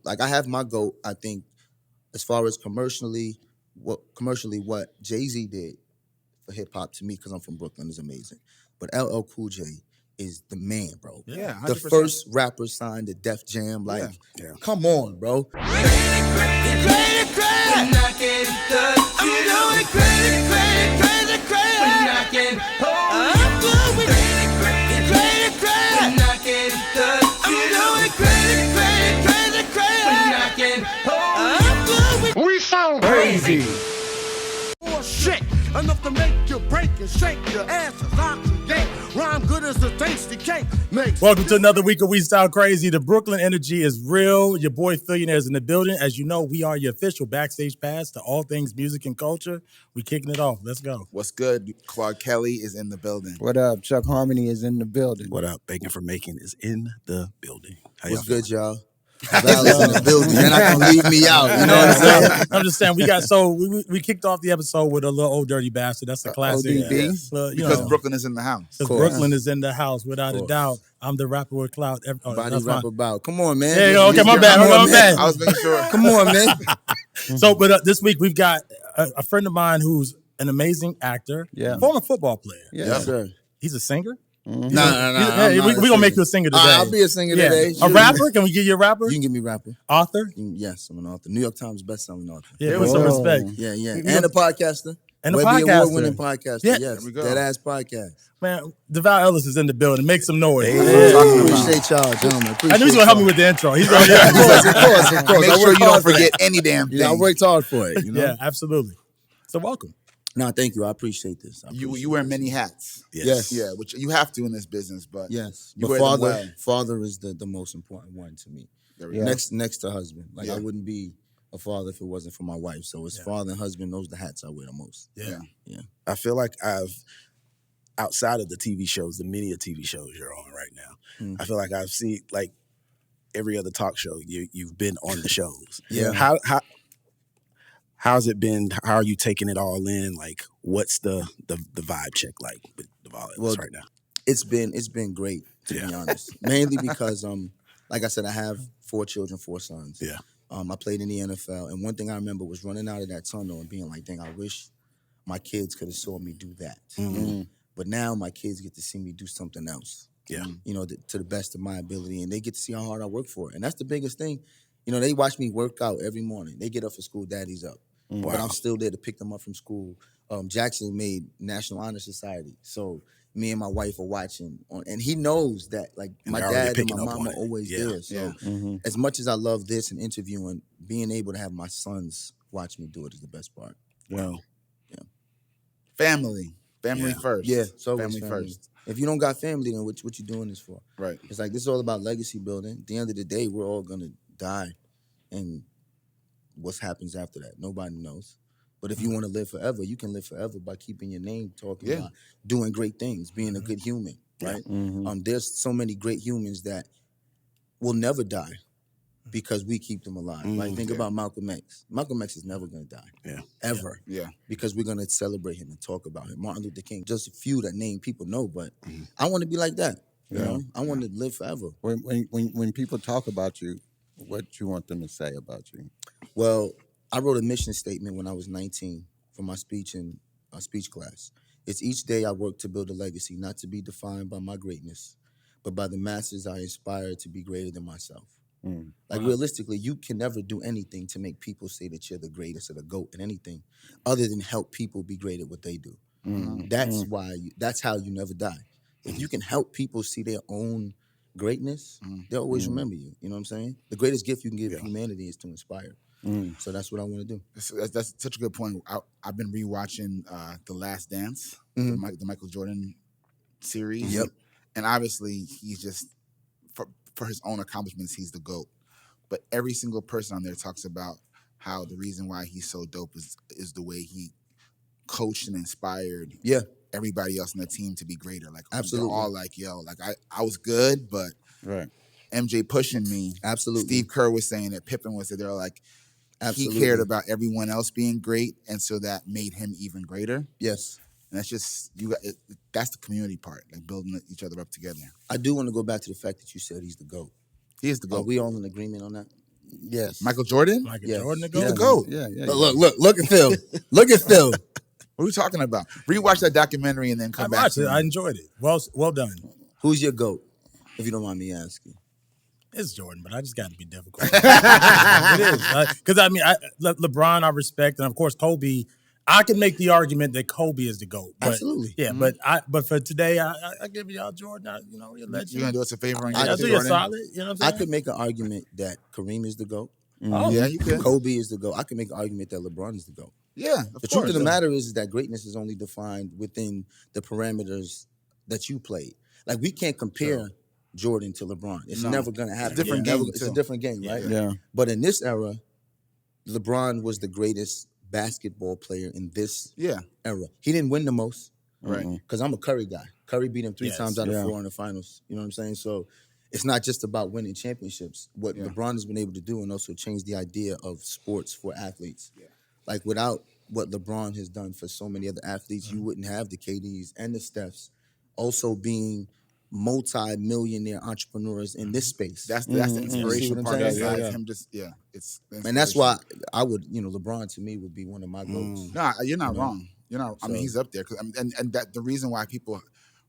like I have my GOAT. I think as far as commercially what Jay-Z did for hip hop to me, because I'm from Brooklyn, is amazing. But LL Cool J is the man, bro. Yeah, 100%. The first rapper signed to Def Jam. Like, come on, bro. We sound crazy. Shit, enough to make you break and shake your asses oxygen. Rhyme good as a tasty cake. Welcome to another week of We Sound Crazy. The Brooklyn energy is real. Your boy Fillionaires in the building. As you know, we are your official backstage pass to all things music and culture. We kicking it off. Let's go. What's good? Clark Kelly is in the building. What up? Chuck Harmony is in the building. What up? Bacon for Making is in the building. What's good, y'all? Devale is in the building. You're not gonna leave me out. You know what I'm saying? I'm just saying we kicked off the episode with a little old dirty bastard. That's a classic. ODB. Because Brooklyn is in the house. Because Brooklyn is in the house, without a doubt. I'm the rapper with clout. Body rap about. Come on, man. Yeah, okay, my bad. I was making sure. Come on, man. So, but this week we've got a friend of mine who's an amazing actor, former football player. Yeah, sir. He's a singer. Mm-hmm. No. We're gonna make you a singer today. I'll be a singer today. A rapper? Can we give you a rapper? You can give me a rapper. Author? Yes, I'm an author. New York Times bestselling author. Yeah, with some respect. Yeah. And a podcaster. And a Webby podcaster. Award-winning podcaster. Yeah. Yes, we go. Dead Ass Podcast. Man, Devale Ellis is in the building. Make some noise. Appreciate y'all, gentlemen. I knew he's gonna help me with the intro. He's gonna, Of course. Make sure you don't forget any damn thing. I worked hard for it. You know? Yeah, absolutely. So welcome. No, thank you. I appreciate this. You wear many hats. Yes. Yeah, which you have to in this business, but Yes. you But wear them well. father is the most important one to me. Next to husband. Like I wouldn't be a father if it wasn't for my wife. So it's father and husband. Those are the hats I wear the most. Yeah. I feel like outside of the TV shows, the many TV shows you're on right now, I feel like I've seen like every other talk show you've been on the shows. Yeah. How's it been? How are you taking it all in? Like, what's the vibe check like with Devale Ellis right now? It's been great, to be honest. Mainly because like I said, I have 4 children, 4 sons. Yeah. I played in the NFL, and one thing I remember was running out of that tunnel and being like, dang, I wish my kids could have saw me do that. Mm-hmm. But now my kids get to see me do something else. Yeah. You know, to the best of my ability, and they get to see how hard I work for it. And that's the biggest thing. You know, they watch me work out every morning. They get up for school, daddy's up. Wow. But I'm still there to pick them up from school. Jackson made National Honor Society. So me and my wife are watching. And he knows that, like, my dad and my mom are always there. So as much as I love this and interviewing, being able to have my sons watch me do it is the best part. Wow. Yeah. Family first. Yeah, so family first. If you don't got family, then what you doing this for? Right. It's like, this is all about legacy building. At the end of the day, we're all going to die. And what happens after that, nobody knows. But if you want to live forever, you can live forever by keeping your name, talking about doing great things, being a good human, right? There's so many great humans that will never die because we keep them alive. Like, think about Malcolm X. Malcolm X is never going to die, ever. Yeah. Because we're going to celebrate him and talk about him. Martin Luther King, just a few that name people know, but I want to be like that. You know, I want to live forever. When people talk about you, what you want them to say about you? Well, I wrote a mission statement when I was 19 for my speech in a speech class. It's each day I work to build a legacy, not to be defined by my greatness, but by the masses I inspire to be greater than myself. Like, realistically, you can never do anything to make people say that you're the greatest or the GOAT in anything other than help people be great at what they do. That's how you never die. If you can help people see their own greatness, they'll always remember you. You know what I'm saying? The greatest gift you can give humanity is to inspire. So that's what I want to do. That's such a good point. I've been rewatching The Last Dance, the Michael Jordan series. Yep. And obviously, he's just, for his own accomplishments, he's the GOAT. But every single person on there talks about how the reason why he's so dope is the way he coached and inspired everybody else in the team to be greater. Like, absolutely, they're all like, yo, like I was good, but MJ pushing me. Absolutely. Steve Kerr was saying that Pippen was there. They're like, absolutely, he cared about everyone else being great, and so that made him even greater. Yes. And that's just that's the community part, like building each other up together. I do want to go back to the fact that you said he's the GOAT. He is the GOAT. Are we all in agreement on that? Yes. Michael Jordan? Michael Yes. Jordan to He's go. the GOAT. Yeah. Look at Phil. Look at Phil. What are we talking about? Rewatch that documentary and then I come back watched to it. me. I enjoyed it. Well done. Who's your GOAT? If you don't mind me asking. It's Jordan, but I just got to be difficult. It is because I mean, LeBron I respect, and of course Kobe. I can make the argument that Kobe is the GOAT. But, Absolutely. yeah. But for today, I give y'all Jordan. You're a legend. You're going to do us a favor and I give I'll it to do you a Jordan? solid. You know what I'm saying? I could make an argument that Kareem is the GOAT. Oh, Yeah, you could. Kobe is the GOAT. I can make an argument that LeBron is the GOAT. Yeah, The truth of the matter is that greatness is only defined within the parameters that you played. Like, we can't compare Jordan to LeBron. It's never going to happen. different game, It's a too. different game, right? Yeah. But in this era, LeBron was the greatest basketball player in this era. He didn't win the most. Right. Because I'm a Curry guy. Curry beat him three Yes, times out of 4 in the finals. You know what I'm saying? So it's not just about winning championships. What LeBron has been able to do and also change the idea of sports for athletes. Yeah. Like, without what LeBron has done for so many other athletes, you wouldn't have the KDs and the Stephs also being multi-millionaire entrepreneurs in this space. That's the inspirational part. saying? Besides him just, it's And that's why I would, LeBron to me would be one of my goats. No, you're not wrong. You're not. I mean, he's up there. And that the reason why people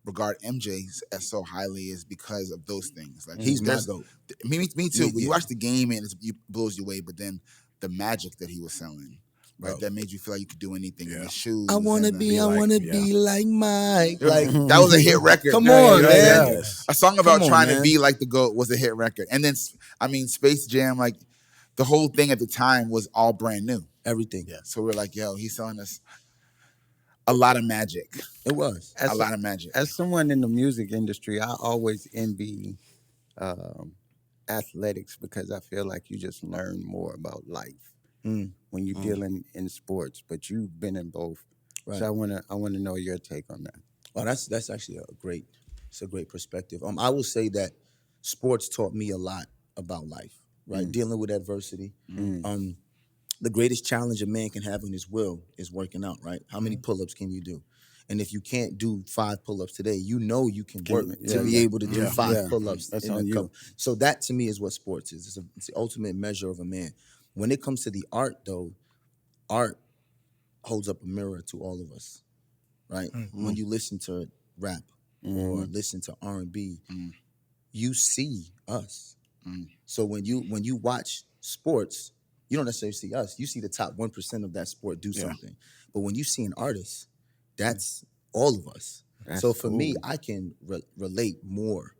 regard MJ as so highly is because of those things. Like He's my GOAT. Me too. When you watch the game and it blows you away, but then the magic that he was selling, right? That made you feel like you could do anything in the shoes. I want to be like Mike. Like, that was a hit record. Come on, man. Yes. A song about trying man. to be like the GOAT was a hit record. And then, I mean, Space Jam, like the whole thing at the time was all brand new. Everything. Yeah. So we're like, yo, he's selling us a lot of magic. It was. A lot of magic. As someone in the music industry, I always envy athletics because I feel like you just learn more about life when you're dealing in sports. But you've been in both, Right. so I wanna know your take on that. Oh, that's actually it's a great perspective. I will say that sports taught me a lot about life, right? Dealing with adversity. The greatest challenge a man can have in his will is working out, right? How many pull-ups can you do? And if you can't do 5 pull-ups today, you can work to be able to do 5 pull-ups. That's in on a you. couple. So that to me is what sports is. It's the ultimate measure of a man. When it comes to the art, though, art holds up a mirror to all of us, right? When you listen to rap or listen to R&B, you see us. So when you watch sports, you don't necessarily see us. You see the top 1% of that sport do something. But when you see an artist, that's all of us. So for me, I can relate more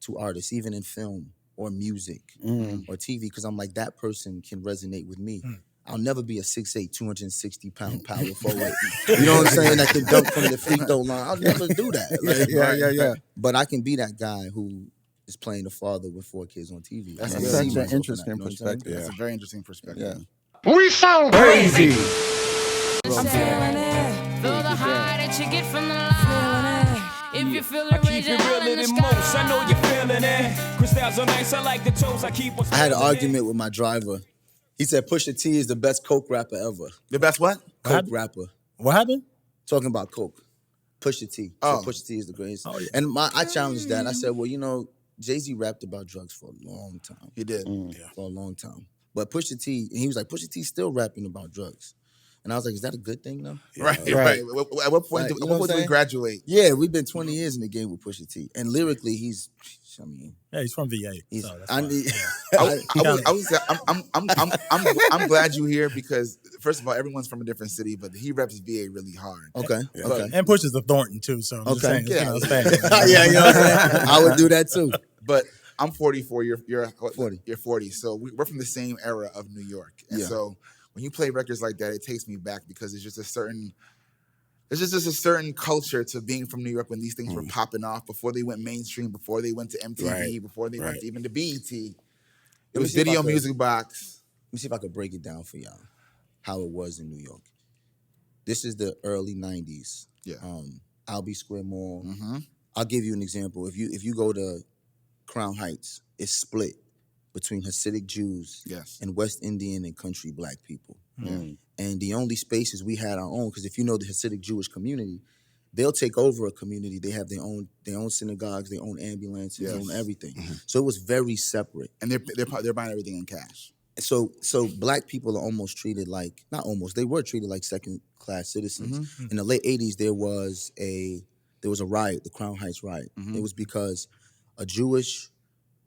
to artists, even in film or music or TV, because I'm like, that person can resonate with me. I'll never be a 6'8", 260-pound power forward. You know what I'm saying? That can dunk from the free throw line. I'll never do that. Like, But I can be that guy who is playing the father with 4 kids on TV. That's I such see an myself in interesting that, you know what I'm saying? perspective. That's a very interesting perspective. Yeah. We sound crazy. I'm feeling it. Feel the high that you get from the line. If you feel it, Keep it realer than most. I know you're feeling it. Crystals are nice. I like the toes. I keep on. I had an argument with my driver. He said Pusha T is the best Coke rapper ever. The best what? Coke rapper. What happened? Talking about Coke. Pusha T. Oh. So Pusha T is the greatest. Oh, yeah. And I challenged that. I said, well, Jay-Z rapped about drugs for a long time. He did. For a long time. But Pusha T, and he was like, Pusha T's still rapping about drugs. And I was like, is that a good thing, though? Right. At what point Like, do we graduate? Yeah, we've been 20 years in the game with Pusha T. And lyrically, Yeah, he's from VA. he's, so that's I fine. need, I'm glad you're here because first of all, everyone's from a different city, but he reps VA really hard. okay. And pushes the Thornton too. So I'm just saying, Yeah. it's kind of Yeah, you know what I'm saying? I would do that too. But I'm 44. You're 40. You're 40. So we're from the same era of New York, and Yeah. so when you play records like that, it takes me back because it's just a certain. There's just a certain culture to being from New York when these things were popping off before they went mainstream, before they went to MTV, before they went even to BET. It was see if I Video could- Music Box. Let me see if I could break it down for y'all, how it was in New York. This is the early 90s. Yeah. Albee Square Mall. I'll give you an example. If you go to Crown Heights, it's split between Hasidic Jews and West Indian and country black people. And the only spaces we had our own, because if you know the Hasidic Jewish community, they'll take over a community. They have their own synagogues, their own ambulances, their own everything. So it was very separate. And they're buying everything in cash. So black people are almost treated like, not almost, they were treated like second class citizens. In the late 80s, there was a riot, the Crown Heights riot. It was because a Jewish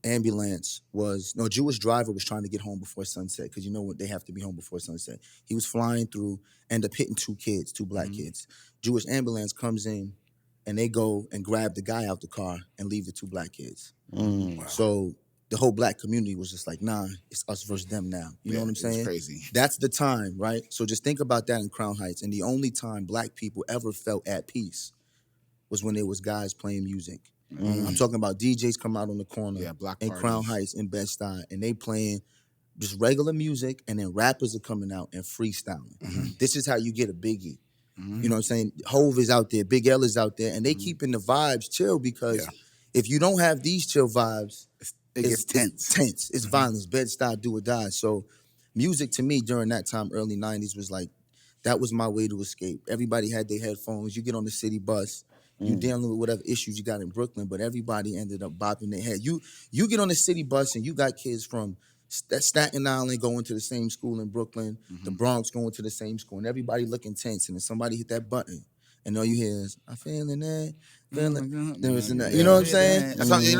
driver was trying to get home before sunset, because you know what, they have to be home before sunset. He was flying through, ended up hitting two black kids. Jewish ambulance comes in, and they go and grab the guy out the car and leave the two black kids. Wow. So the whole black community was just like, nah, it's us versus them now. You know what I'm saying? It's crazy. That's the time, right? So just think about that in Crown Heights. And the only time black people ever felt at peace was when there was guys playing music. I'm talking about DJs come out on the corner black in parties. Crown Heights in Bed-Stuy, and they playing just regular music, and then rappers are coming out and freestyling. This is how you get a Biggie. You know what I'm saying? Hove is out there, Big L is out there, and they keeping the vibes chill, because if you don't have these chill vibes, it gets tense. It's violence. Bed-Stuy, do or die. So music to me during that time, early 90s, was like, that was my way to escape. Everybody had their headphones. You get on the city bus. You dealing with whatever issues you got in Brooklyn, but everybody ended up bopping their head. You get on the city bus and you got kids from Staten Island going to the same school in Brooklyn, the Bronx going to the same school, and everybody looking tense. And then somebody hit that button, and all you hear is, "I'm feeling that, feeling that." You know what I'm saying? That's how you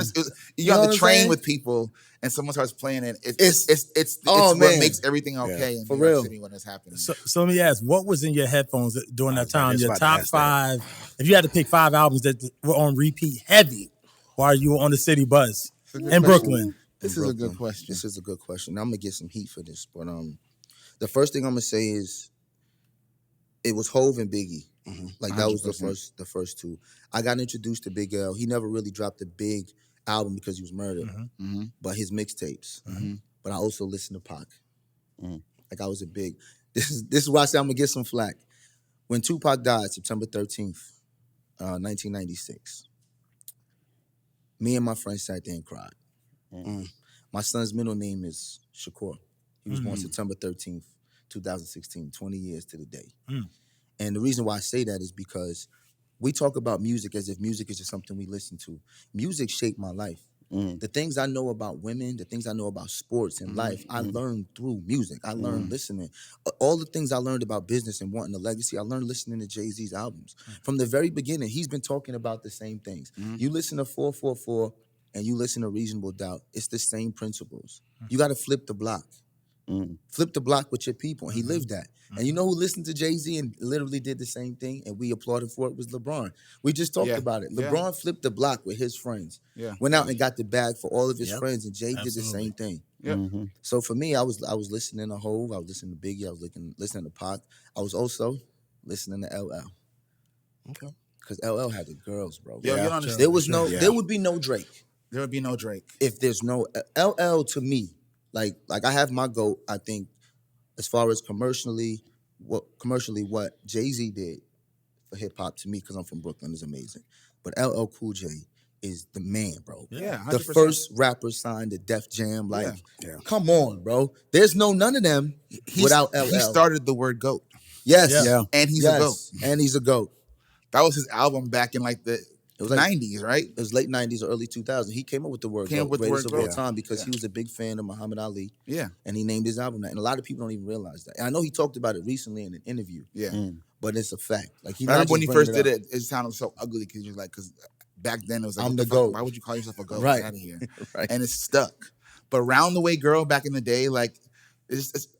got the train with people, and someone starts playing it. It's what makes everything okay in for New York real City when it's happening. So let me ask, what was in your headphones during that time? just Your about to top ask that. 5. If you had to pick 5 albums that were on repeat heavy while you were on the city bus in Brooklyn. This is a good question. This is a good question. I'm gonna get some heat for this, but the first thing I'm gonna say is, it was Hove and Biggie. Like that 100%. was the first two. I got introduced to Big L. He never really dropped a big album because he was murdered, but his mixtapes. But I also listened to Pac. Like I was a big. This is why I say I'm gonna get some flack. When Tupac died, September 13th, 1996, me and my friends sat there and cried. My son's middle name is Shakur. He was born September 13th, 2016, 20 years to the day. And the reason why I say that is because we talk about music as if music is just something we listen to. Music shaped my life. The things I know about women, the things I know about sports and life, I learned through music. I learned listening. All the things I learned about business and wanting a legacy, I learned listening to Jay-Z's albums. From the very beginning, he's been talking about the same things. You listen to 444 and you listen to Reasonable Doubt, it's the same principles. You got to flip the block. Flip the block with your people. And he lived that. And you know who listened to Jay-Z and literally did the same thing and we applauded for it was LeBron. We just talked about it. LeBron flipped the block with his friends. Went out and got the bag for all of his friends, and Jay did the same thing. So for me, I was listening to Hove, I was listening to Biggie, I was listening to Pac. I was also listening to LL. Okay. Because LL had the girls, bro. You don't understand. There would be no Drake. There would be no Drake. If there's no LL, to me, like I have my GOAT, I think, as far as commercially what Jay-Z did for hip hop, to me, because I'm from Brooklyn, is amazing. But LL Cool J is the man, bro. Yeah, 100%. The first rapper signed to Def Jam. Like, come on, bro. There's none of them without LL. He started the word GOAT. Yes. And he's a GOAT. And he's a GOAT. That was his album back in like the 90s, right? It was late 90s or early 2000s. He came up with the word GOAT, greatest of all time, because he was a big fan of Muhammad Ali. Yeah. And he named his album that. And a lot of people don't even realize that. And I know he talked about it recently in an interview. Yeah. But it's a fact. Like, I remember when he first did it, it sounded so ugly because you're like, because back then it was like, I'm the GOAT. Why would you call yourself a GOAT? Right. Get out of here. Right. And it's stuck. But Round the Way Girl back in the day, like,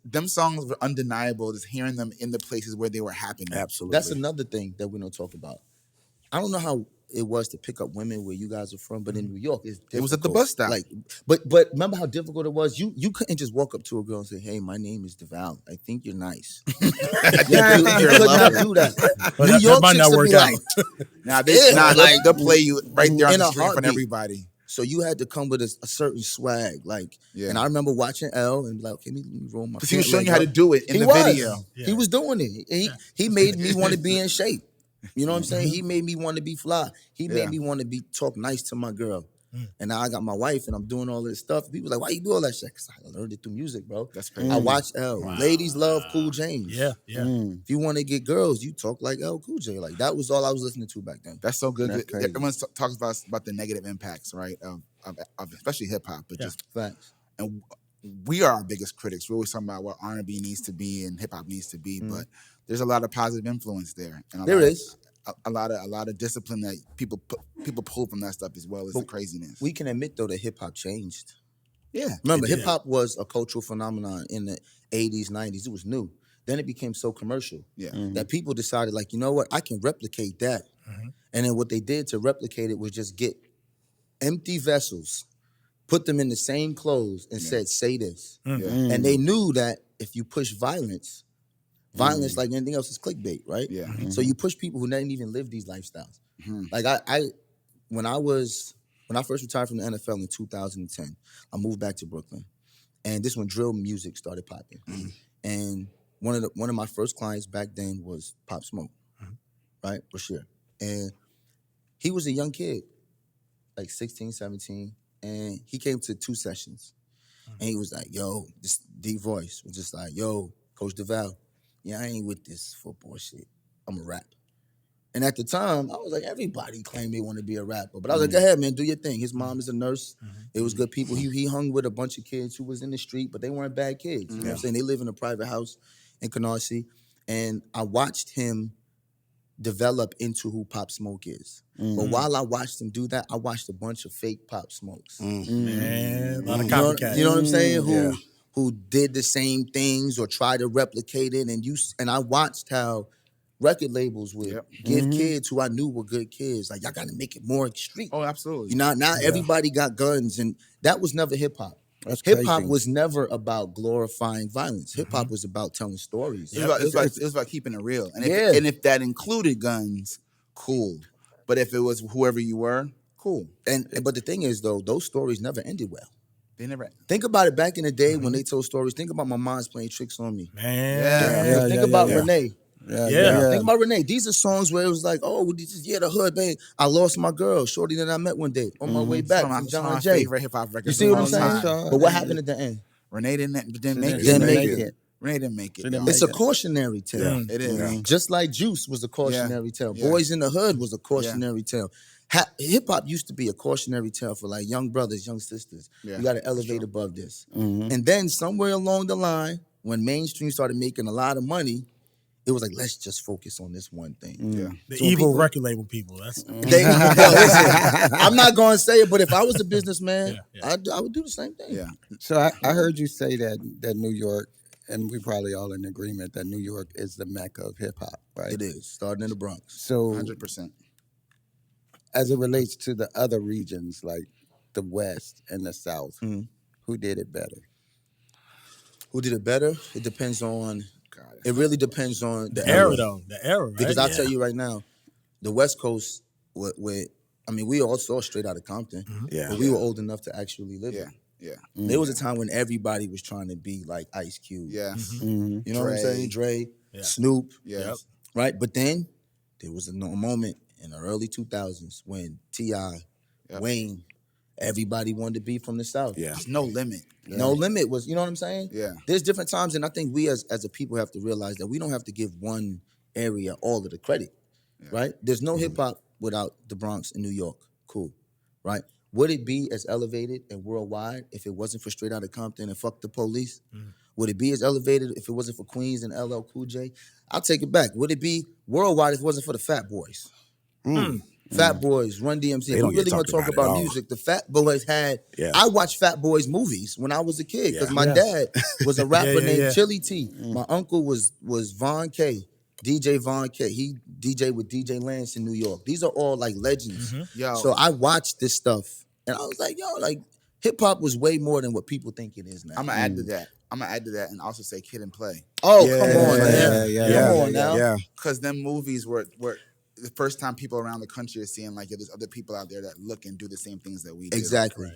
them songs were undeniable, just hearing them in the places where they were happening. Absolutely. That's another thing that we don't talk about. I don't know how it was to pick up women where you guys are from, but in New York, it's difficult. It was at the bus stop. Like, but remember how difficult it was? You couldn't just walk up to a girl and say, "Hey, my name is Devale. I think you're nice." You could not do that. But New that York might chicks not would work be out. like, they'll play you right there on in the a screen in front of heartbeat. everybody. So you had to come with a certain swag, like. And I remember watching L and be like, "Okay, let me roll my." Because he was showing you how to do it in the video. Yeah. He was doing it. He made me want to be in shape. You know what I'm saying? He made me want to be fly. He made me want to talk nice to my girl. And now I got my wife and I'm doing all this stuff. People like, why you do all that shit? Because I learned it through music, bro. That's crazy. I watched L. Ladies love Cool James. Yeah. If you want to get girls, you talk like L Cool J. Like that was all I was listening to back then. That's so good. That's crazy. Everyone talks about the negative impacts, right? Of especially hip hop, but just Facts. and we are our biggest critics. We're always talking about what R&B needs to be and hip hop needs to be, but there's a lot of positive influence there. And There is. a lot of discipline that people pull from that stuff as well as the craziness. We can admit though that hip hop changed. Yeah. Remember, hip hop was a cultural phenomenon in the 80s, 90s. It was new. Then it became so commercial that people decided, like, you know what, I can replicate that. And then what they did to replicate it was just get empty vessels, put them in the same clothes, and said, say this. And they knew that if you push violence, like anything else, is clickbait, right? Yeah. So you push people who didn't even live these lifestyles. Like when I first retired from the NFL in 2010, I moved back to Brooklyn, and this when drill music started popping. And one of my first clients back then was Pop Smoke, right, Bashir, and he was a young kid, like 16, 17, and he came to 2 sessions, and he was like, "Yo," this deep voice was just like, "Yo, Coach Devale, yeah, I ain't with this football shit. I'm a rap." And at the time, I was like, everybody claimed they want to be a rapper. But I was like, go ahead, man, do your thing. His mom is a nurse. It was good people. He hung with a bunch of kids who was in the street, but they weren't bad kids. You know what I'm saying? They live in a private house in Canarsie. And I watched him develop into who Pop Smoke is. But while I watched him do that, I watched a bunch of fake Pop Smokes. Man, a lot of You know, copycats. you know what I'm saying? Who did the same things or tried to replicate it. And I watched how record labels would give kids who I knew were good kids, like, y'all got to make it more extreme. Oh, absolutely. You know, now everybody got guns, and that was never hip hop. Hip hop was never about glorifying violence. Hip hop was about telling stories. It was about keeping it real. And if that included guns, cool. But if it was whoever you were, cool. But the thing is, though, those stories never ended well. They never. Think about it back in the day when they told stories. Think about my mom's playing tricks on me. Man. Think about Renee. Yeah. Think about Renee. These are songs where it was like, oh, the hood, babe. I lost my girl, shorty that I met one day on my way back from John Jay. Favorite hip hop record. You see what I'm saying? But what happened at the end? Renee didn't make it. Renee didn't make it. It's a cautionary tale. It is. Just like Juice was a cautionary tale. Boys in the Hood was a cautionary tale. Hip hop used to be a cautionary tale for like young brothers, young sisters. You got to elevate above this. And then somewhere along the line, when mainstream started making a lot of money, it was like, let's just focus on this one thing. The evil record label people. That's listen, I'm not going to say it, but if I was a businessman, I would do the same thing. Yeah. So I heard you say that New York, and we probably all in agreement that New York is the mecca of hip hop, right? It is, starting in the Bronx. So 100%. as it relates to the other regions, like the West and the South, who did it better? Who did it better? It depends on... It really depends on the era, though. The era, right? Because I'll tell you right now, the West Coast, we all saw Straight Outta Compton, but we were old enough to actually live it. There was a time when everybody was trying to be like Ice Cube. Yeah. You know what I'm saying? Dre, Snoop. Yes. Right? But then there was a moment in the early 2000s when T.I., Wayne, everybody wanted to be from the South. There's no limit. No limit was, you know what I'm saying? Yeah. There's different times, and I think we as a people have to realize that we don't have to give one area all of the credit, right? There's no hip-hop without the Bronx and New York. Cool, right? Would it be as elevated and worldwide if it wasn't for Straight Outta Compton and Fuck the Police? Would it be as elevated if it wasn't for Queens and LL Cool J? I'll take it back. Would it be worldwide if it wasn't for the Fat Boys? Fat Boys, Run DMC. If we really want to talk about music, the Fat Boys had... I watched Fat Boys movies when I was a kid because my dad was a rapper named Chili T. My uncle was Von K, DJ Von K. He DJ with DJ Lance in New York. These are all like legends. So I watched this stuff and I was like, yo, like hip-hop was way more than what people think it is now. I'm going to add to that. I'm going to add to that and also say Kid and Play. Oh, come on, man. Come on now. Yeah. Because them movies were the first time people around the country are seeing like there's other people out there that look and do the same things that we do. Exactly.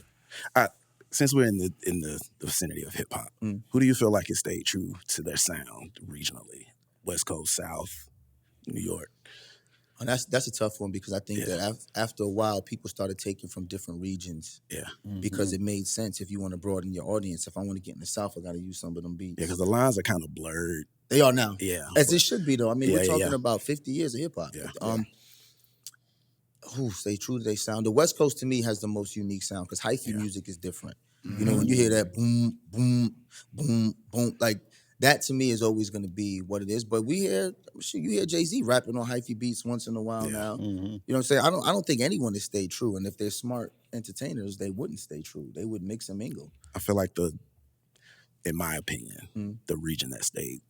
Since we're in the vicinity of hip hop, who do you feel like has stayed true to their sound regionally? West Coast, South, New York. And that's a tough one because I think that after a while, people started taking from different regions. Yeah. Because it made sense if you want to broaden your audience. If I want to get in the South, I got to use some of them beats. Yeah, because the lines are kind of blurred. They are now. Yeah. As it should be, though. I mean, we're talking yeah. about 50 years of hip-hop. Yeah. Stay true to their sound. The West Coast, to me, has the most unique sound because hyphy music is different. You know, when you hear that boom, boom, boom, boom, like that to me is always going to be what it is. But you hear Jay-Z rapping on hyphy beats once in a while now. You know what I'm saying? I don't think anyone has stayed true. And if they're smart entertainers, they wouldn't stay true. They would mix and mingle. I feel like in my opinion, the region that stayed,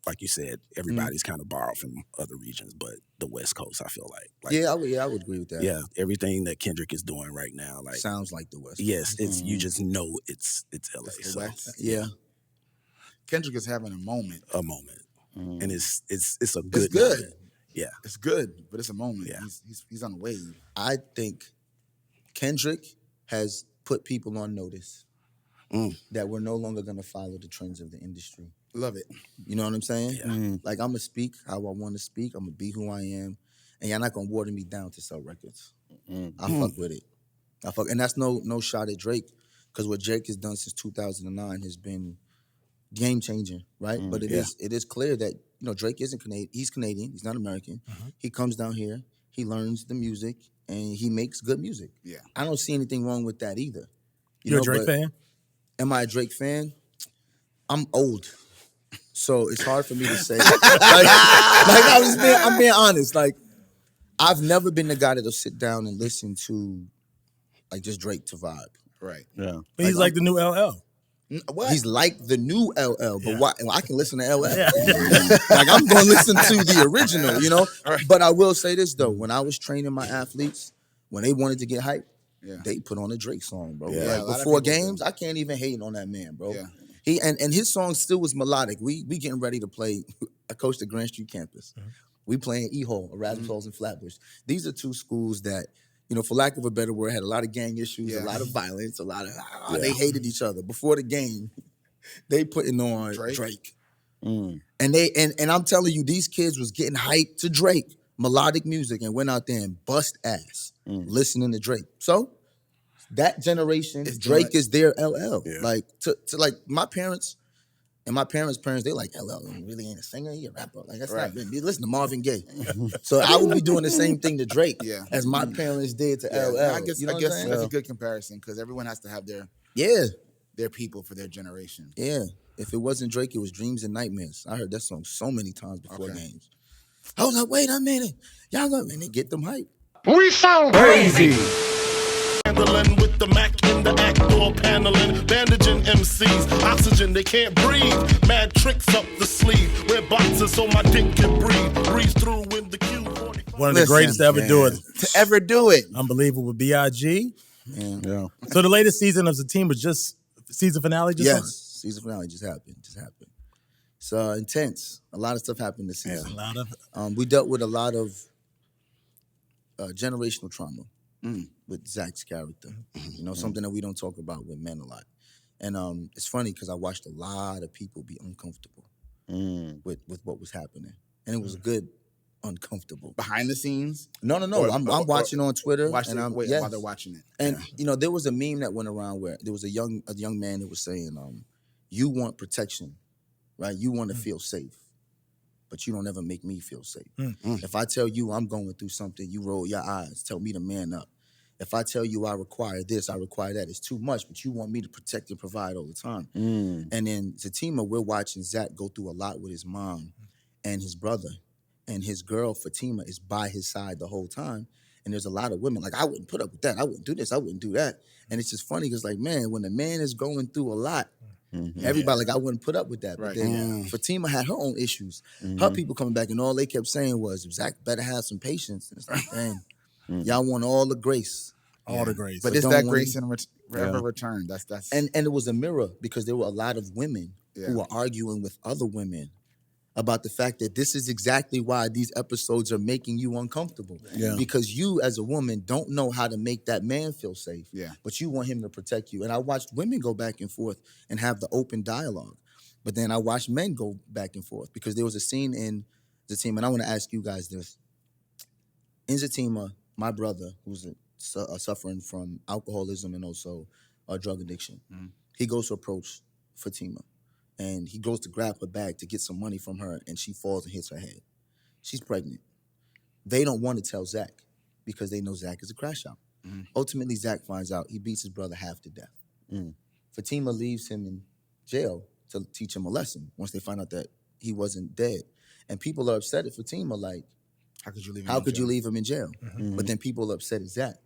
like you said, everybody's kind of borrowed from other regions, but the West Coast, I feel like I would agree with that. Yeah, everything that Kendrick is doing right now, like sounds like the West Coast. Yes, it's you just know it's LA. It's the West. Yeah. Kendrick is having a moment. And it's a good. It's good. Moment. Yeah, it's good, but it's a moment. Yeah. He's on a wave. I think Kendrick has put people on notice that we're no longer going to follow the trends of the industry. Love it. You know what I'm saying? Yeah. Like, I'm going to speak how I want to speak. I'm going to be who I am. And you're not going to water me down to sell records. I fuck with it. And that's no shot at Drake, because what Drake has done since 2009 has been game-changing, right? But it is clear that, you know, Drake isn't Canadian. He's Canadian. He's not American. He comes down here. He learns the music, and he makes good music. Yeah. I don't see anything wrong with that either. You're a Drake fan? Am I a Drake fan? I'm old. So it's hard for me to say. I'm being honest. Like, I've never been the guy that'll sit down and listen to, like, just Drake to vibe. Right. Yeah. But he's like the new LL. What? He's like the new LL, but why? I can listen to LL. Like, I'm going to listen to the original, you know? Right. But I will say this, though. When I was training my athletes, when they wanted to get hyped, they put on a Drake song, bro. Yeah. Like, before games, I can't even hate on that man, bro. Yeah. He and his song still was melodic. We getting ready to play. I coached the Grand Street campus. We playing E-Hole, Erasmus Halls, and Flatbush. These are two schools that, you know, for lack of a better word, had a lot of gang issues, a lot of violence, a lot of they hated each other. Before the game, they putting on Drake. And I'm telling you, these kids was getting hyped to Drake, melodic music, and went out there and bust ass listening to Drake. So that generation, Drake is their LL. Yeah. Like to like my parents and my parents' they like LL really ain't a singer, he a rapper. Like that's not good. Listen to Marvin Gaye. So I would be doing the same thing to Drake as my parents did to LL. I guess that's a good comparison because everyone has to have their people for their generation. Yeah. If it wasn't Drake, it was Dreams and Nightmares. I heard that song so many times before games. I was like, wait a minute. Y'all gonna get them hype. We sound crazy. Handling with the Mac in the act, door paneling, bandaging MCs, oxygen they can't breathe, mad tricks up the sleeve, wear boxes so my dick can breathe through in the Q40. One of the greatest to ever do it. To ever do it. Unbelievable. B.I.G. Yeah. So the latest season of the team was just season finale. Season finale just happened. It's intense. A lot of stuff happened this season. A lot of. We dealt with a lot of generational trauma. With Zach's character, you know, something that we don't talk about with men a lot. And it's funny because I watched a lot of people be uncomfortable with what was happening. And it was good uncomfortable. Behind the scenes? No. I'm watching on Twitter. While they're watching it. And, you know, there was a meme that went around where there was a young man that was saying, you want protection, right? You want to feel safe. But you don't ever make me feel safe. If I tell you I'm going through something, you roll your eyes, tell me to man up. If I tell you I require this, I require that, it's too much, but you want me to protect and provide all the time. And then Fatima, we're watching Zach go through a lot with his mom and his brother. And his girl, Fatima, is by his side the whole time. And there's a lot of women, like, I wouldn't put up with that. I wouldn't do this. I wouldn't do that. And it's just funny because, like, man, when a man is going through a lot, everybody, like, I wouldn't put up with that. But then Fatima had her own issues. Her people coming back, and all they kept saying was, Zach better have some patience. And it's like, dang, y'all want all the grace. All the grace. But is that grace in forever return? That's And it was a mirror because there were a lot of women who were arguing with other women about the fact that this is exactly why these episodes are making you uncomfortable. Yeah. Because you, as a woman, don't know how to make that man feel safe. Yeah. But you want him to protect you. And I watched women go back and forth and have the open dialogue. But then I watched men go back and forth because there was a scene in the team, and I want to ask you guys this. Inzatima, my brother, who's suffering from alcoholism and also drug addiction, he goes to approach Fatima, and he goes to grab her bag to get some money from her, and she falls and hits her head. She's pregnant. They don't want to tell Zach because they know Zach is a crash out. Ultimately, Zach finds out. He beats his brother half to death. Fatima leaves him in jail to teach him a lesson once they find out that he wasn't dead. And people are upset at Fatima, like, How could you leave him how in could jail? you leave him in jail? But then people are upset at Zach.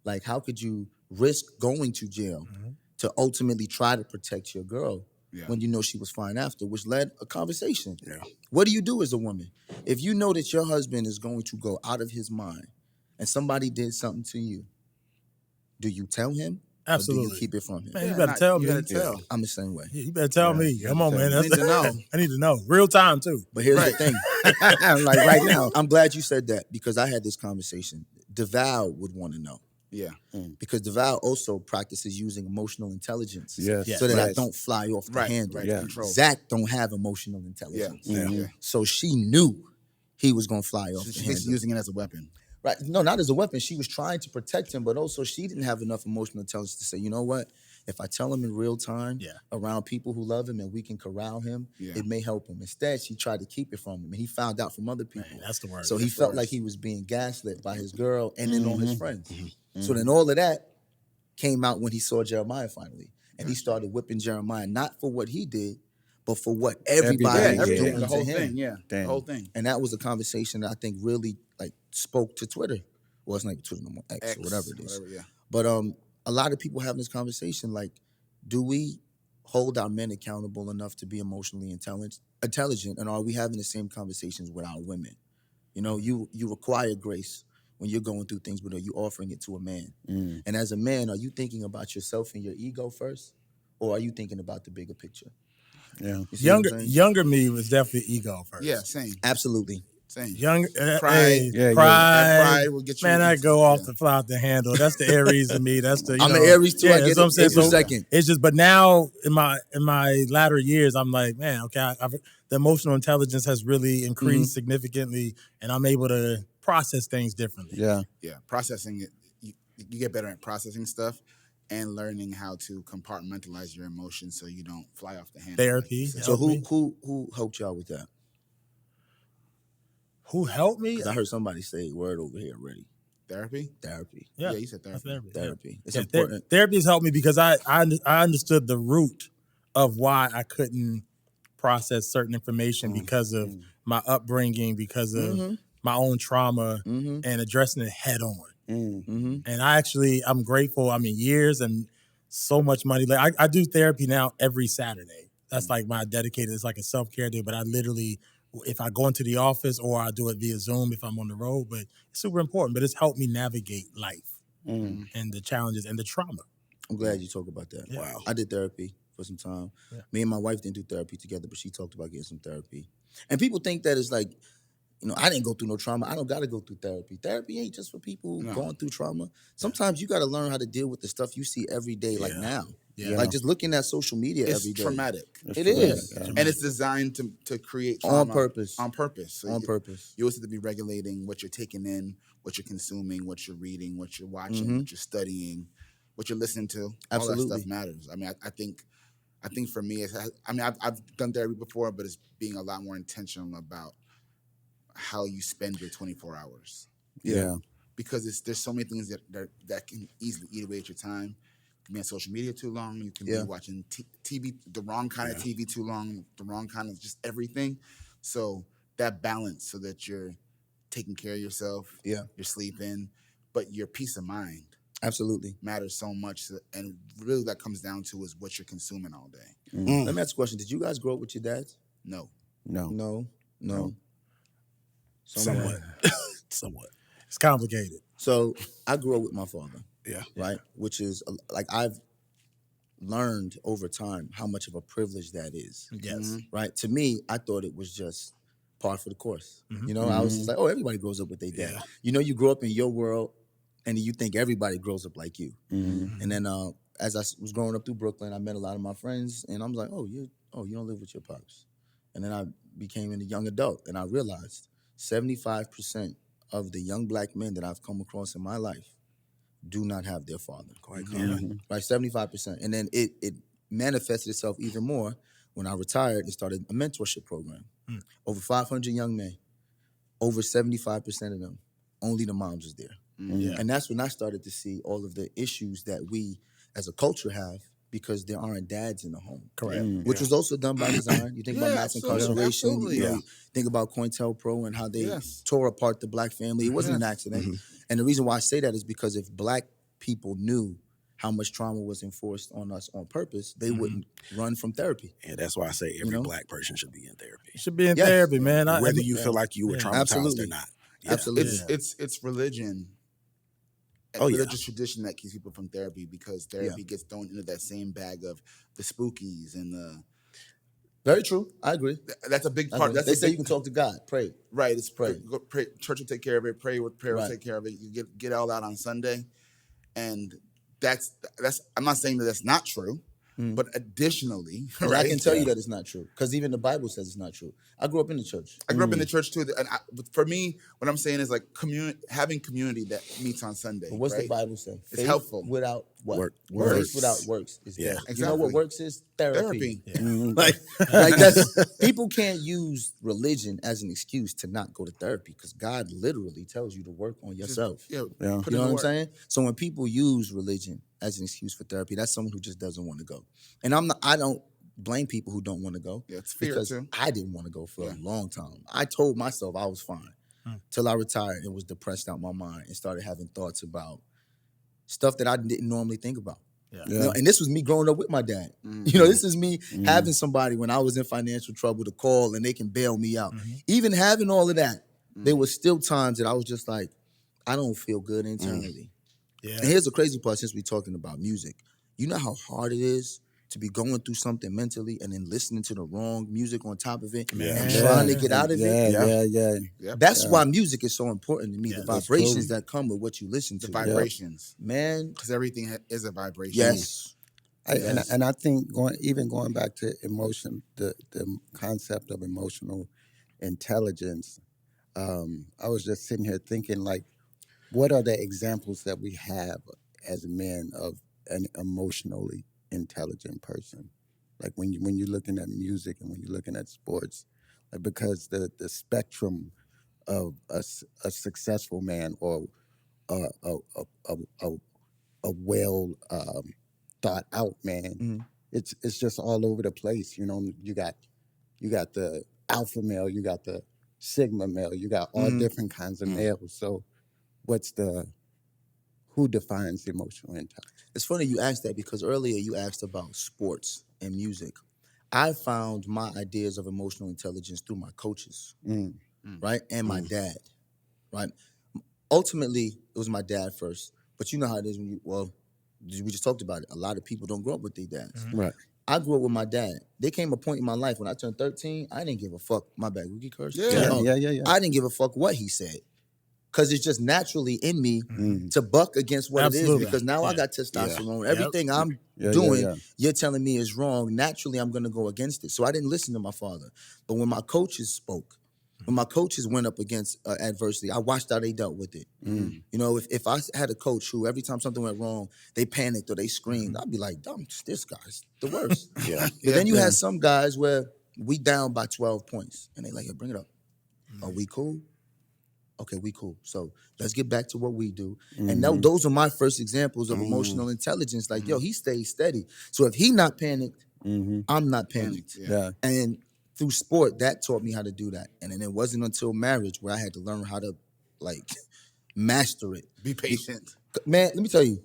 Like, how could you risk going to jail to ultimately try to protect your girl when you know she was fine after, which led a conversation. What do you do as a woman? If you know that your husband is going to go out of his mind and somebody did something to you, do you tell him? Absolutely. Or do you keep it from him? Man, you better tell me. You gotta tell. I'm the same way. Yeah, you better tell me. Come on, man. I need to know. I need to know. Real time, too. But here's the thing. Like right now. I'm glad you said that because I had this conversation. Devale would want to know. Yeah. Because Devale also practices using emotional intelligence Yes. so that I Yes. don't fly off the handle. Right. Yeah. Control. Zach don't have emotional intelligence. Yeah. So she knew he was going to fly off the She's handle. using it as a weapon. Right. No, not as a weapon. She was trying to protect him, but also she didn't have enough emotional intelligence to say, you know what? If I tell him in real time around people who love him and we can corral him, it may help him. Instead, she tried to keep it from him, and he found out from other people. Man, that's the word. So he felt like he was being gaslit by his girl and then on his friends. So then all of that came out when he saw Jeremiah finally. And he started whipping Jeremiah, not for what he did, but for what everybody Everybody was did. doing The to whole him. thing. Yeah. Damn. The whole thing. And that was a conversation that I think really like spoke to Twitter. Well, it's not even Twitter no more, X or whatever it is. Yeah. But a lot of people having this conversation, like, do we hold our men accountable enough to be emotionally intelligent, and are we having the same conversations with our women? You know, you require grace when you're going through things, but are you offering it to a man? And as a man, are you thinking about yourself and your ego first, or are you thinking about the bigger picture? Yeah. You see what I'm saying? Younger me was definitely ego first. Yeah. Same. Absolutely. Same. Younger Pride. Yeah, pride will get you. Man, I into- go off yeah. the fly off the handle. That's the Aries in me. That's the I'm an Aries too. I that's get what I'm it. saying. April So 2nd. it's just, but now in my latter years, I'm like, man, okay, the emotional intelligence has really increased significantly, and I'm able to process things differently. Yeah. Yeah. Processing it. You get better at processing stuff and learning how to compartmentalize your emotions so you don't fly off the handle. Therapy. So helped me. who helped y'all with that? Who helped me? Because I heard somebody say word over here already. Therapy? Therapy. Yeah, you said that's therapy. Therapy. It's Yeah, important. therapy has helped me because I understood the root of why I couldn't process certain information because of my upbringing, because of my own trauma, and addressing it head on. And I'm grateful. I mean, years and so much money. Like I do therapy now every Saturday. That's like my dedicated. It's like a self-care day. But I literally, if I go into the office or I do it via Zoom if I'm on the road, but it's super important. But it's helped me navigate life and the challenges and the trauma. I'm glad you talk about that. Yeah. Wow. I did therapy for some time. Yeah. Me and my wife didn't do therapy together, but she talked about getting some therapy. And people think that it's like, you know, I didn't go through no trauma. I don't got to go through therapy. Therapy ain't just for people going through trauma. Sometimes you got to learn how to deal with the stuff you see every day, like now. Yeah. Like just looking at social media It's every day. traumatic. It is. And it's designed to create trauma. On purpose. On purpose. So On purpose. You always have to be regulating what you're taking in, what you're consuming, what you're reading, what you're watching, what you're studying, what you're listening to. Absolutely. All that stuff matters. I mean, I think for me, I've done therapy before, but it's being a lot more intentional about how you spend your 24 hours. Yeah. Because there's so many things that can easily eat away at your time. You can be on social media too long. You can be watching TV, the wrong kind of TV too long, the wrong kind of just everything. So that balance so that you're taking care of yourself, you're sleeping, but your peace of mind Absolutely. matters so much. And really that comes down to is what you're consuming all day. Let me ask you a question. Did you guys grow up with your dads? No. No. Somewhat. It's complicated. So I grew up with my father. Yeah. Right? Which is like I've learned over time how much of a privilege that is. Yes. Right? To me, I thought it was just par for the course. You know, I was just like, oh, everybody grows up with their dad. Yeah. You know, you grow up in your world and you think everybody grows up like you. And then as I was growing up through Brooklyn, I met a lot of my friends and I was like, oh, you don't live with your pops. And then I became a young adult and I realized 75% of the young black men that I've come across in my life do not have their father. Quite common. Right, 75%. And then it manifested itself even more when I retired and started a mentorship program. Over 500 young men, over 75% of them, only the moms was there. And that's when I started to see all of the issues that we as a culture have because there aren't dads in the home. Correct. Which was also done by design. You think about mass incarceration, absolutely. you know, think about COINTELPRO and how they Yes. tore apart the black family. It wasn't an accident. And the reason why I say that is because if black people knew how much trauma was enforced on us on purpose, they wouldn't run from therapy. And that's why I say every know? black person should be in therapy. You should be in Yes. therapy, man. Whether you feel like you were traumatized Absolutely. or not. Yeah. Absolutely. It's religion. Oh, yeah. Religious tradition that keeps people from therapy because therapy gets thrown into that same bag of the spookies and the. Very true. I agree. That's a big part. That's They a say big, you can talk to God, pray. right. It's Pray. Go, pray. Church will take care of it. Prayer will Right. take care of it. You get all out on Sunday, and that's. I'm not saying that that's not true, but additionally, And right? I can tell you that it's not true because even the Bible says it's not true. I grew up in the church. I grew up in the church too, and for me, what I'm saying is like having community that meets on Sunday. But what's right? the Bible say? It's Faith helpful. without what? Works. Faith without works is Yeah. dead. You know what Exactly. works is? Therapy. Therapy. Like that's people can't use religion as an excuse to not go to therapy because God literally tells you to work on yourself. Yeah. Yeah. Put You know in what I'm work. saying? So when people use religion as an excuse for therapy, that's someone who just doesn't want to go. And I don't blame people who don't want to go. Yeah, it's fear because too. I didn't want to go for a long time. I told myself I was fine till I retired and was depressed out my mind and started having thoughts about stuff that I didn't normally think about. You know, and this was me growing up with my dad. You know, this is me having somebody when I was in financial trouble to call and they can bail me out. Even having all of that, there was still times that I was just like, I don't feel good internally. And here's the crazy part since we're talking about music. You know how hard it is to be going through something mentally and then listening to the wrong music on top of it and trying to get out of it? Yeah. That's why music is so important to me. The that's vibrations true. that come with what you listen to. The vibrations, Man, because everything is a vibration. yes. And I think going back to emotion, the concept of emotional intelligence, I was just sitting here thinking, like, what are the examples that we have as men of an emotionally intelligent person? Like when you're looking at music and when you're looking at sports, like because the spectrum of a successful man or a well thought out man, it's just all over the place. You know, you got the alpha male, you got the sigma male, you got all different kinds of males. So who defines emotional intelligence? It's funny you asked that because earlier you asked about sports and music. I found my ideas of emotional intelligence through my coaches, right? And my dad, right? Ultimately, it was my dad first. But you know how it is when we just talked about it. A lot of people don't grow up with their dads. Right. I grew up with my dad. There came a point in my life when I turned 13, I didn't give a fuck. My bad, we get cursed? Yeah. I didn't give a fuck what he said. Because it's just naturally in me to buck against what it is. Because now I got testosterone. Everything I'm doing, you're telling me is wrong. Naturally, I'm going to go against it. So I didn't listen to my father. But when my coaches spoke, when my coaches went up against adversity, I watched how they dealt with it. You know, if I had a coach who every time something went wrong, they panicked or they screamed, I'd be like, dumb, this guy's the worst. But then you had some guys where we down by 12 points. And they like, yeah, bring it up. Are we cool? Okay, we cool. So let's get back to what we do. And those are my first examples of emotional intelligence. Like, yo, he stays steady. So if he not panicked, I'm not panicked. And through sport, that taught me how to do that. And then it wasn't until marriage where I had to learn how to, like, master it. Be patient. Man, let me tell you,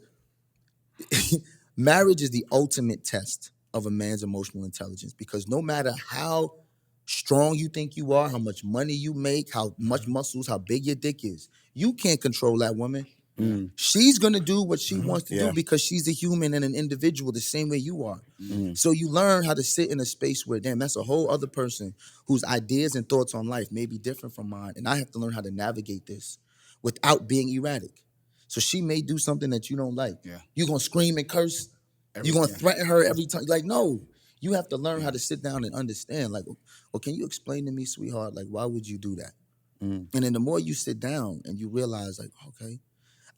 marriage is the ultimate test of a man's emotional intelligence because no matter how strong you think you are, how much money you make, how much muscles, how big your dick is, you can't control that woman. She's gonna do what she wants to do because she's a human and an individual the same way you are. So you learn how to sit in a space where, damn, that's a whole other person whose ideas and thoughts on life may be different from mine. And I have to learn how to navigate this without being erratic. So she may do something that you don't like. You're gonna scream and curse. You're gonna threaten her every time. Like, no. You have to learn how to sit down and understand. Like, well, can you explain to me, sweetheart, like, why would you do that? And then the more you sit down and you realize, like, okay,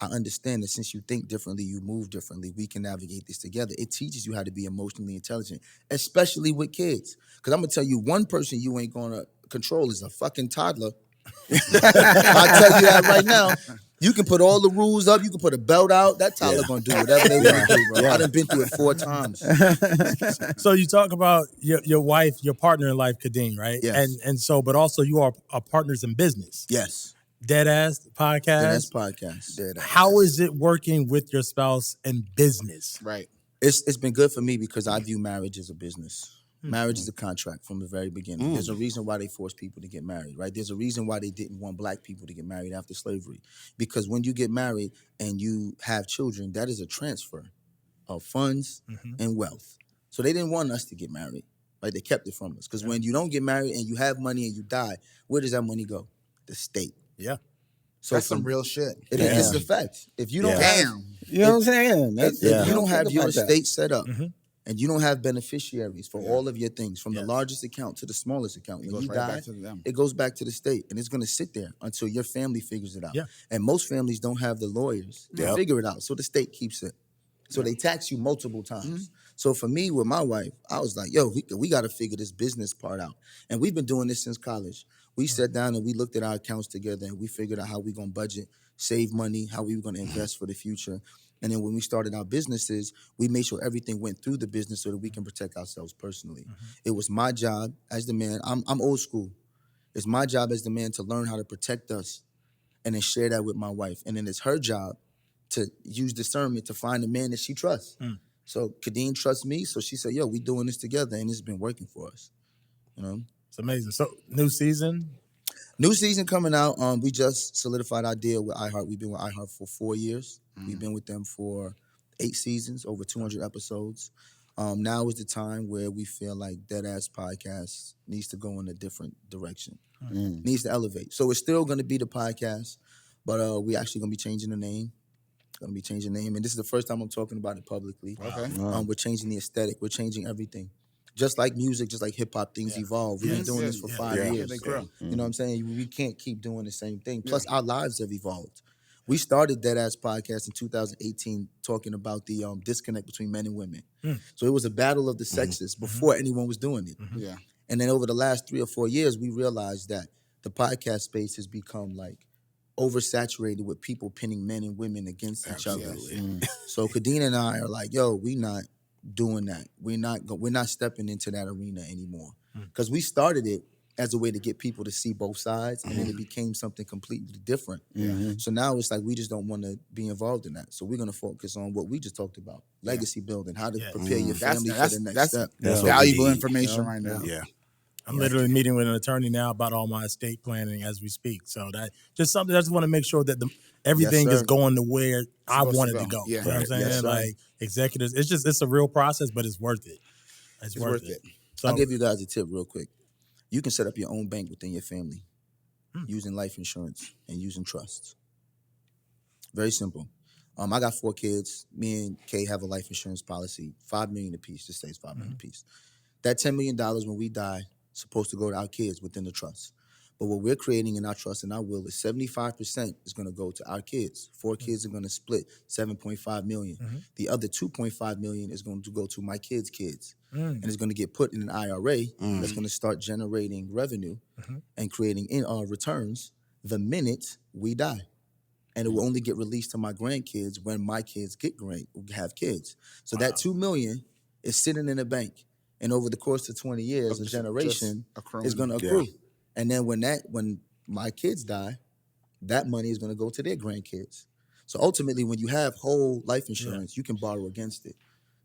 I understand that since you think differently, you move differently, we can navigate this together. It teaches you how to be emotionally intelligent, especially with kids. Because I'm going to tell you, one person you ain't going to control is a fucking toddler. I'll tell you that right now. You can put all the rules up. You can put a belt out. That toddler going to do whatever they want to do, bro. I done been through it 4 times. So you talk about your wife, your partner in life, Kadeen, right? Yes. And so, but also you are partners in business. Yes. Deadass podcast. Deadass podcast. Deadass. How is it working with your spouse in business? Right. It's been good for me because I view marriage as a business. Marriage is a contract from the very beginning. There's a reason why they forced people to get married, right? There's a reason why they didn't want black people to get married after slavery. Because when you get married and you have children, that is a transfer of funds and wealth. So they didn't want us to get married, right? They kept it from us. Because when you don't get married and you have money and you die, where does that money go? The state. Yeah. So That's some real shit. It's a fact. If you don't have, You know what I'm saying? if you don't have your estate estate set up, and you don't have beneficiaries for all of your things, from the largest account to the smallest account, when goes you right die, back to them. it goes back to the state, and it's going to sit there until your family figures it out. Yeah. And most families don't have the lawyers to figure it out, so the state keeps it. So they tax you multiple times. So for me, with my wife, I was like, yo, we got to figure this business part out. And we've been doing this since college. We sat down and we looked at our accounts together and we figured out how we going to budget, save money, how we were going to invest for the future. And then when we started our businesses, we made sure everything went through the business so that we can protect ourselves personally. It was my job as the man. I'm old school. It's my job as the man to learn how to protect us and then share that with my wife. And then it's her job to use discernment to find a man that she trusts. So Kadeen trusts me, so she said, yo, we doing this together, and it's been working for us. You know? It's amazing. So new season? New season coming out. We just solidified our deal with iHeart. We've been with iHeart for 4 years. We've been with them for 8 seasons, over 200 episodes. Now is the time where we feel like Deadass Podcast needs to go in a different direction. Needs to elevate. So it's still going to be the podcast, but we actually going to be changing the name. Going to be changing the name, and this is the first time I'm talking about it publicly. Okay. We're changing the aesthetic. We're changing everything. Just like music, just like hip-hop, things evolve. We've been doing this for 5 years. They grow. You know what I'm saying? We can't keep doing the same thing. Plus, our lives have evolved. We started Deadass Podcast in 2018 talking about the disconnect between men and women. So it was a battle of the sexes before anyone was doing it. Yeah. And then over the last 3 or 4 years, we realized that the podcast space has become like oversaturated with people pinning men and women against each other. So Kadeen and I are like, yo, we not doing that. We're not stepping into that arena anymore. Because we started it as a way to get people to see both sides, and then it became something completely different. So now it's like we just don't want to be involved in that. So we're going to focus on what we just talked about, legacy building, how to prepare your family for the next step. That's valuable information right now. Yeah. I'm literally meeting with an attorney now about all my estate planning as we speak. So that just something I just want to make sure that everything is going to where I want it to go. Yeah. You know what I'm saying? Yes, sir. Like executives, it's a real process, but it's worth it. It's worth it. So I'll give you guys a tip real quick. You can set up your own bank within your family using life insurance and using trusts. Very simple. I got 4 kids. Me and Kay have a life insurance policy, $5 million apiece. Just say it's $5 million apiece. That $10 million when we die supposed to go to our kids within the trust. But what we're creating in our trust and our will is 75% is going to go to our kids. 4 kids are going to split $7.5 million. The other $2.5 million is going to go to my kids' kids. And it's going to get put in an IRA that's going to start generating revenue and creating returns the minute we die. And it will only get released to my grandkids when my kids have kids. So that $2 million is sitting in a bank. And over the course of 20 years, a generation is going to accrue. And then when my kids die, that money is going to go to their grandkids. So ultimately, when you have whole life insurance, you can borrow against it.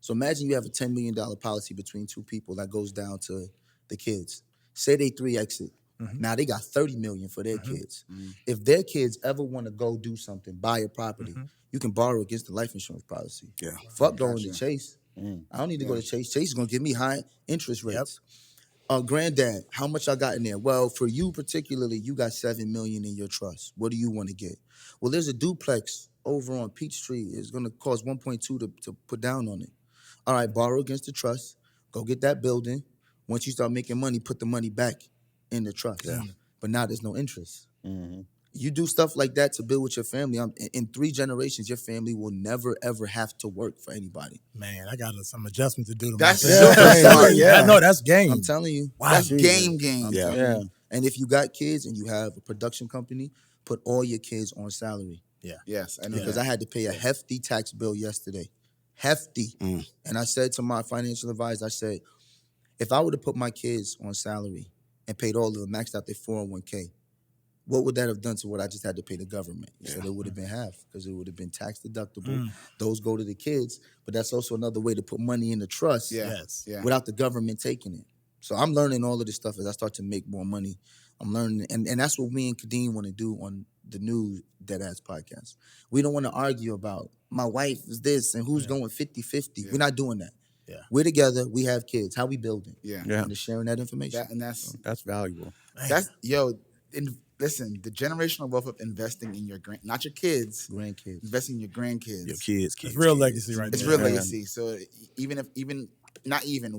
So imagine you have a $10 million policy between 2 people that goes down to the kids. Say they 3X it. Now they got $30 million for their kids. If their kids ever want to go do something, buy a property, you can borrow against the life insurance policy. Fuck going to Chase. I don't need to go to Chase. Chase is going to give me high interest rates. Granddad, how much I got in there? Well, for you particularly, you got $7 million in your trust. What do you want to get? Well, there's a duplex over on Peachtree. It's going to cost 1.2 to put down on it. All right, borrow against the trust. Go get that building. Once you start making money, put the money back in the trust. But now there's no interest. You do stuff like that to build with your family. In 3 generations, your family will never, ever have to work for anybody. Man, I got some adjustment to do to That's myself. super smart. I know that's game. I'm telling you. Wow. That's game. I'm telling you. And if you got kids and you have a production company, put all your kids on salary. Yeah. Yes, I know Because that. I had to pay a hefty tax bill yesterday. Hefty. And I said to my financial advisor, I said, if I would have put my kids on salary and paid all of them, maxed out their 401k, what would that have done to what I just had to pay the government? He said it would have been half because it would have been tax deductible. Those go to the kids, but that's also another way to put money in the trust without the government taking it. So I'm learning all of this stuff as I start to make more money. I'm learning, and that's what me and Kadeem want to do on the new Dead Ass podcast. We don't want to argue about my wife is this and who's going 50-50. We're not doing that. Yeah. We're together. We have kids. How we building? Yeah. And just sharing that information. That's valuable. Listen, the generational wealth of investing in your not your kids, grandkids, investing in your grandkids, your kids. It's real legacy right there. It's real legacy. So even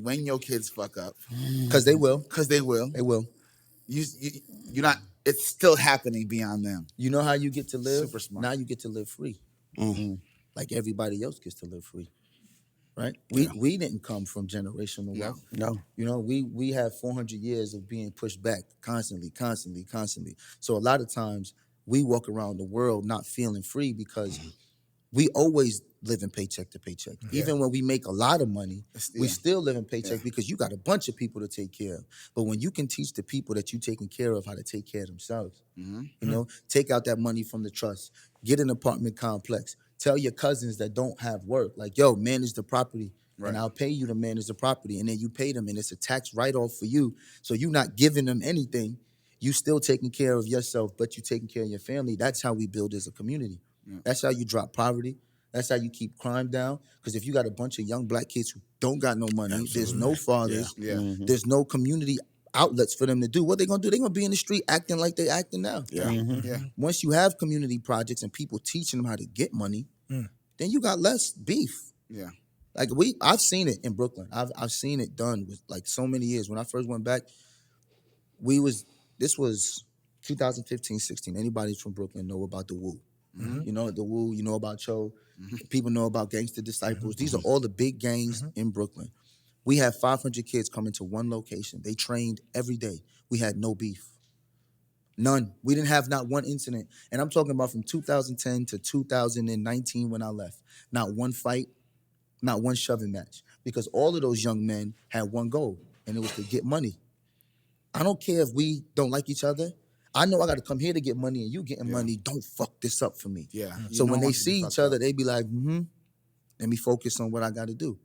when your kids fuck up, because they will, they will. You're not. It's still happening beyond them. You know how you get to live? Super smart. Now you get to live free, like everybody else gets to live free. Right? We didn't come from generational wealth. No. You know, we have 400 years of being pushed back constantly. So a lot of times we walk around the world not feeling free because we always live in paycheck to paycheck. Even when we make a lot of money, we still live in paycheck because you got a bunch of people to take care of. But when you can teach the people that you're taking care of how to take care of themselves, you know, take out that money from the trust, get an apartment complex, tell your cousins that don't have work, like, yo, manage the property, and I'll pay you to manage the property. And then you pay them, and it's a tax write-off for you. So you're not giving them anything. You still taking care of yourself, but you taking care of your family. That's how we build as a community. That's how you drop poverty. That's how you keep crime down. Because if you got a bunch of young black kids who don't got no money, there's no fathers, there's no community outlets for them to do. What they gonna do? They gonna be in the street acting like they acting now. Once you have community projects and people teaching them how to get money, then you got less beef. Like I've seen it in Brooklyn. I've seen it done with like so many years. When I first went back, this was 2015-16. Anybody from Brooklyn know about the Woo. You know the Woo, you know about Cho. People know about Gangster Disciples. These are all the big gangs in Brooklyn. We had 500 kids coming to one location. They trained every day. We had no beef. None. We didn't have not one incident. And I'm talking about from 2010 to 2019 when I left. Not one fight, not one shoving match. Because all of those young men had one goal, and it was to get money. I don't care if we don't like each other. I know I got to come here to get money, and you getting money. Don't fuck this up for me. So when they see each other, they be like, let me focus on what I got to do.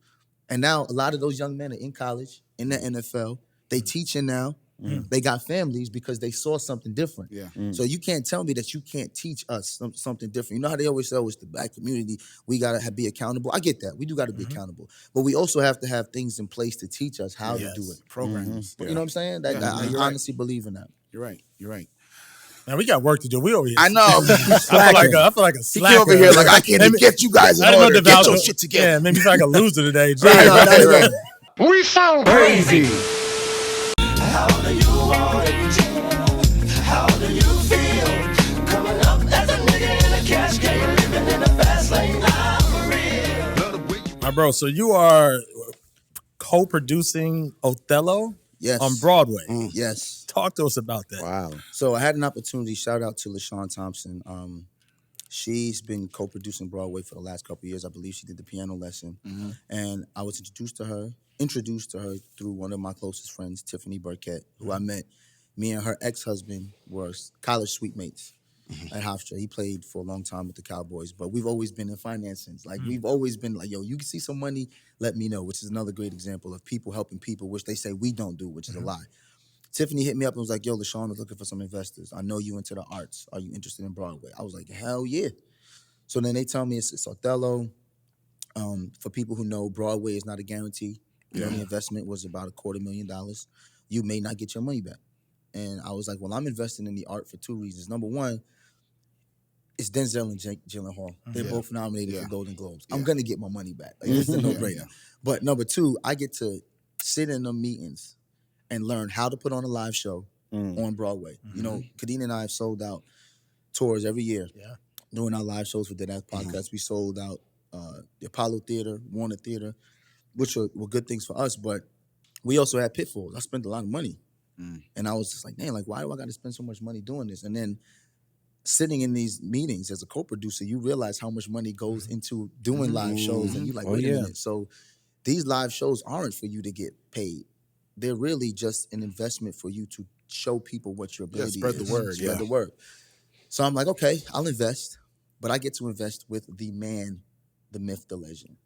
And now a lot of those young men are in college, in the NFL. They teaching now. They got families because they saw something different. So you can't tell me that you can't teach us something different. You know how they always say, oh, it's the black community. We got to be accountable. I get that. We do got to be accountable. But we also have to have things in place to teach us how to do it. Programs. You know what I'm saying? I honestly believe in that. You're right. Man, we got work to do. We over here. I know. I feel like a slacker. He came over here like, I can't even get you guys in order. Get your shit together. Yeah, maybe feel like a loser today. We sound crazy. How do you want it? How do you feel? Coming up as a nigga in a cash game, living in a fast lane. I'm for real. My bro, so you are co-producing Othello on Broadway. Yes. Talk to us about that. Wow. So I had an opportunity. Shout out to LaShawn Thompson. She's been co-producing Broadway for the last couple of years. I believe she did the piano lesson. And I was introduced to her through one of my closest friends, Tiffany Burkett, who I met. Me and her ex-husband were college suite mates at Hofstra. He played for a long time with the Cowboys, but we've always been in financings. Like, we've always been like, yo, you can see some money, let me know, which is another great example of people helping people, which they say we don't do, which is a lie. Tiffany hit me up and was like, yo, LaShawn is looking for some investors. I know you into the arts. Are you interested in Broadway? I was like, hell yeah. So then they tell me it's Othello. For people who know, Broadway is not a guarantee. The only investment was about $250,000. You may not get your money back. And I was like, well, I'm investing in the art for 2 reasons. Number one, it's Denzel and Jake Gyllenhaal. They're both nominated for Golden Globes. I'm going to get my money back. Like, it's a no-brainer. But number two, I get to sit in them meetings and learn how to put on a live show, on Broadway. You know, Kadeen and I have sold out tours every year. Yeah. Doing our live shows for the That Podcast. We sold out the Apollo Theater, Warner Theater, which were good things for us, but we also had pitfalls. I spent a lot of money. And I was just like, man, like, why do I got to spend so much money doing this? And then sitting in these meetings as a co-producer, you realize how much money goes into doing live shows. And you're like, wait a minute. So these live shows aren't for you to get paid. They're really just an investment for you to show people what your ability spread is. the word. Spread the word. So I'm like, okay, I'll invest. But I get to invest with the man, the myth, the legend,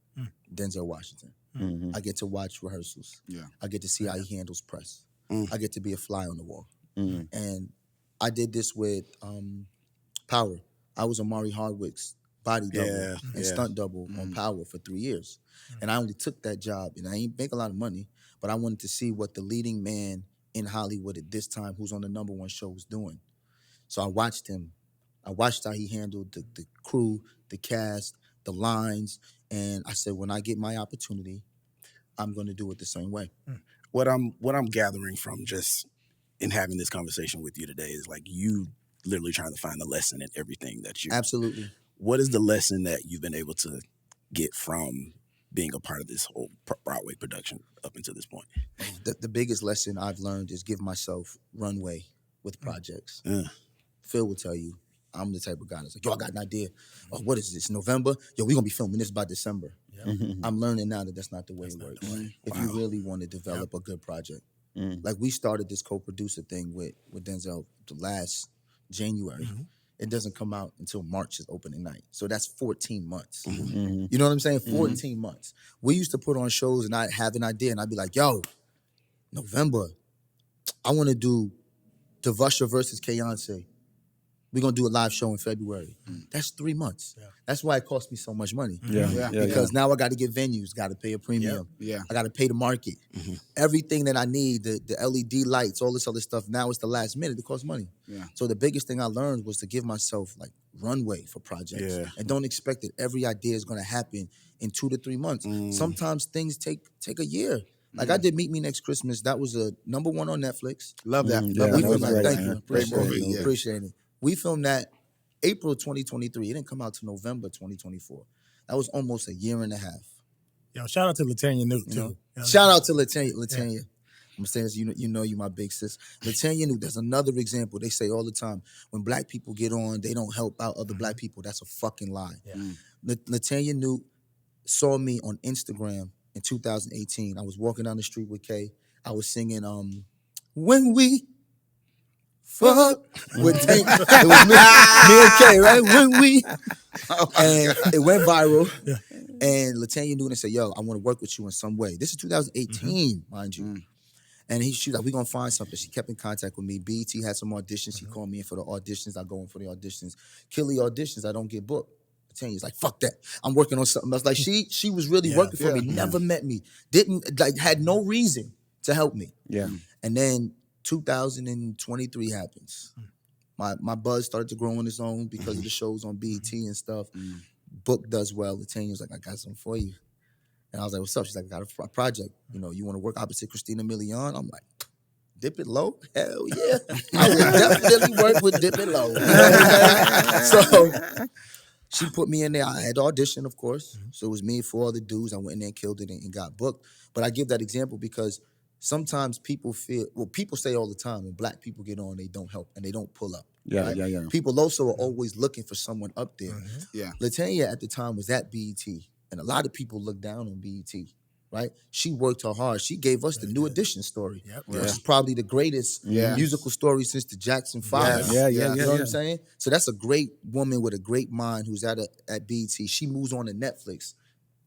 Denzel Washington. I get to watch rehearsals. Yeah. I get to see how he handles press. I get to be a fly on the wall. And I did this with Power. I was Amari Hardwick's body double and stunt double on Power for 3 years. And I only took that job, and I ain't make a lot of money, but I wanted to see what the leading man in Hollywood at this time, who's on the #1 show, was doing. So I watched him. I watched how he handled the crew, the cast, the lines, and I said, when I get my opportunity, I'm going to do it the same way. What I'm gathering from just in having this conversation with you today is like you literally trying to find the lesson in everything that you. Absolutely. What is the lesson that you've been able to get from being a part of this whole Broadway production up until this point? The biggest lesson I've learned is give myself runway with projects. Phil will tell you, I'm the type of guy that's like, yo, I got an idea. Oh, what is this, November? Yo, we're going to be filming this by December. I'm learning now that that's not the way it works. If you really want to develop a good project. Like we started this co-producer thing with Denzel the last January. It doesn't come out until March is opening night. So that's 14 months. You know what I'm saying? 14 months. We used to put on shows and I'd have an idea and I'd be like, yo, November, I want to do Devusha versus Keyonce. We're going to do a live show in February. That's 3 months. That's why it cost me so much money. Because now I got to get venues, got to pay a premium. I got to pay the market. Everything that I need, the LED lights, all this other stuff, now it's the last minute. It costs money. So the biggest thing I learned was to give myself like runway for projects. And don't expect that every idea is going to happen in 2 to 3 months. Sometimes things take a year. Like I did Meet Me Next Christmas. That was a #1 on Netflix. Love that. Thank you. Great movie. Appreciate it. We filmed that April 2023. It didn't come out till November 2024. That was almost a year and a half. Yo, shout out to Latanya Newt, too. You know? Shout out to Latanya. I'm saying this, you know you my big sis. Latanya Newt, there's another example. They say all the time, when black people get on, they don't help out other black people. That's a fucking lie. Latanya Newt saw me on Instagram in 2018. I was walking down the street with Kay. I was singing When We Fuck with Tank. It was me and Kay, right? When we and it went viral. And Latanya knew and said, yo, I want to work with you in some way. This is 2018, mind you. And she was like, we're going to find something. She kept in contact with me. BET had some auditions. She called me in for the auditions. I go in for the auditions. Kill the auditions. I don't get booked. Latanya's like, fuck that. I'm working on something else. Like she was really working for me. Never met me. Didn't, like, had no reason to help me. And then 2023 happens. My buzz started to grow on its own because of the shows on BET and stuff. Book does well. Latanya was like, I got something for you. And I was like, what's up? She's like, I got a project. You know, you want to work opposite Christina Milian? I'm like, Dip It Low? Hell yeah. I would definitely work with Dip It Low. So she put me in there. I had to audition, of course. So it was me and 4 other dudes. I went in there and killed it and got booked. But I give that example because sometimes people say all the time when black people get on, they don't help and they don't pull up. People also are always looking for someone up there. Latanya at the time was at BET, and a lot of people look down on BET, right? She worked her hard. She gave us the New Edition story, which is probably the greatest musical story since the Jackson 5. You know what I'm saying? So that's a great woman with a great mind who's at BET. She moves on to Netflix,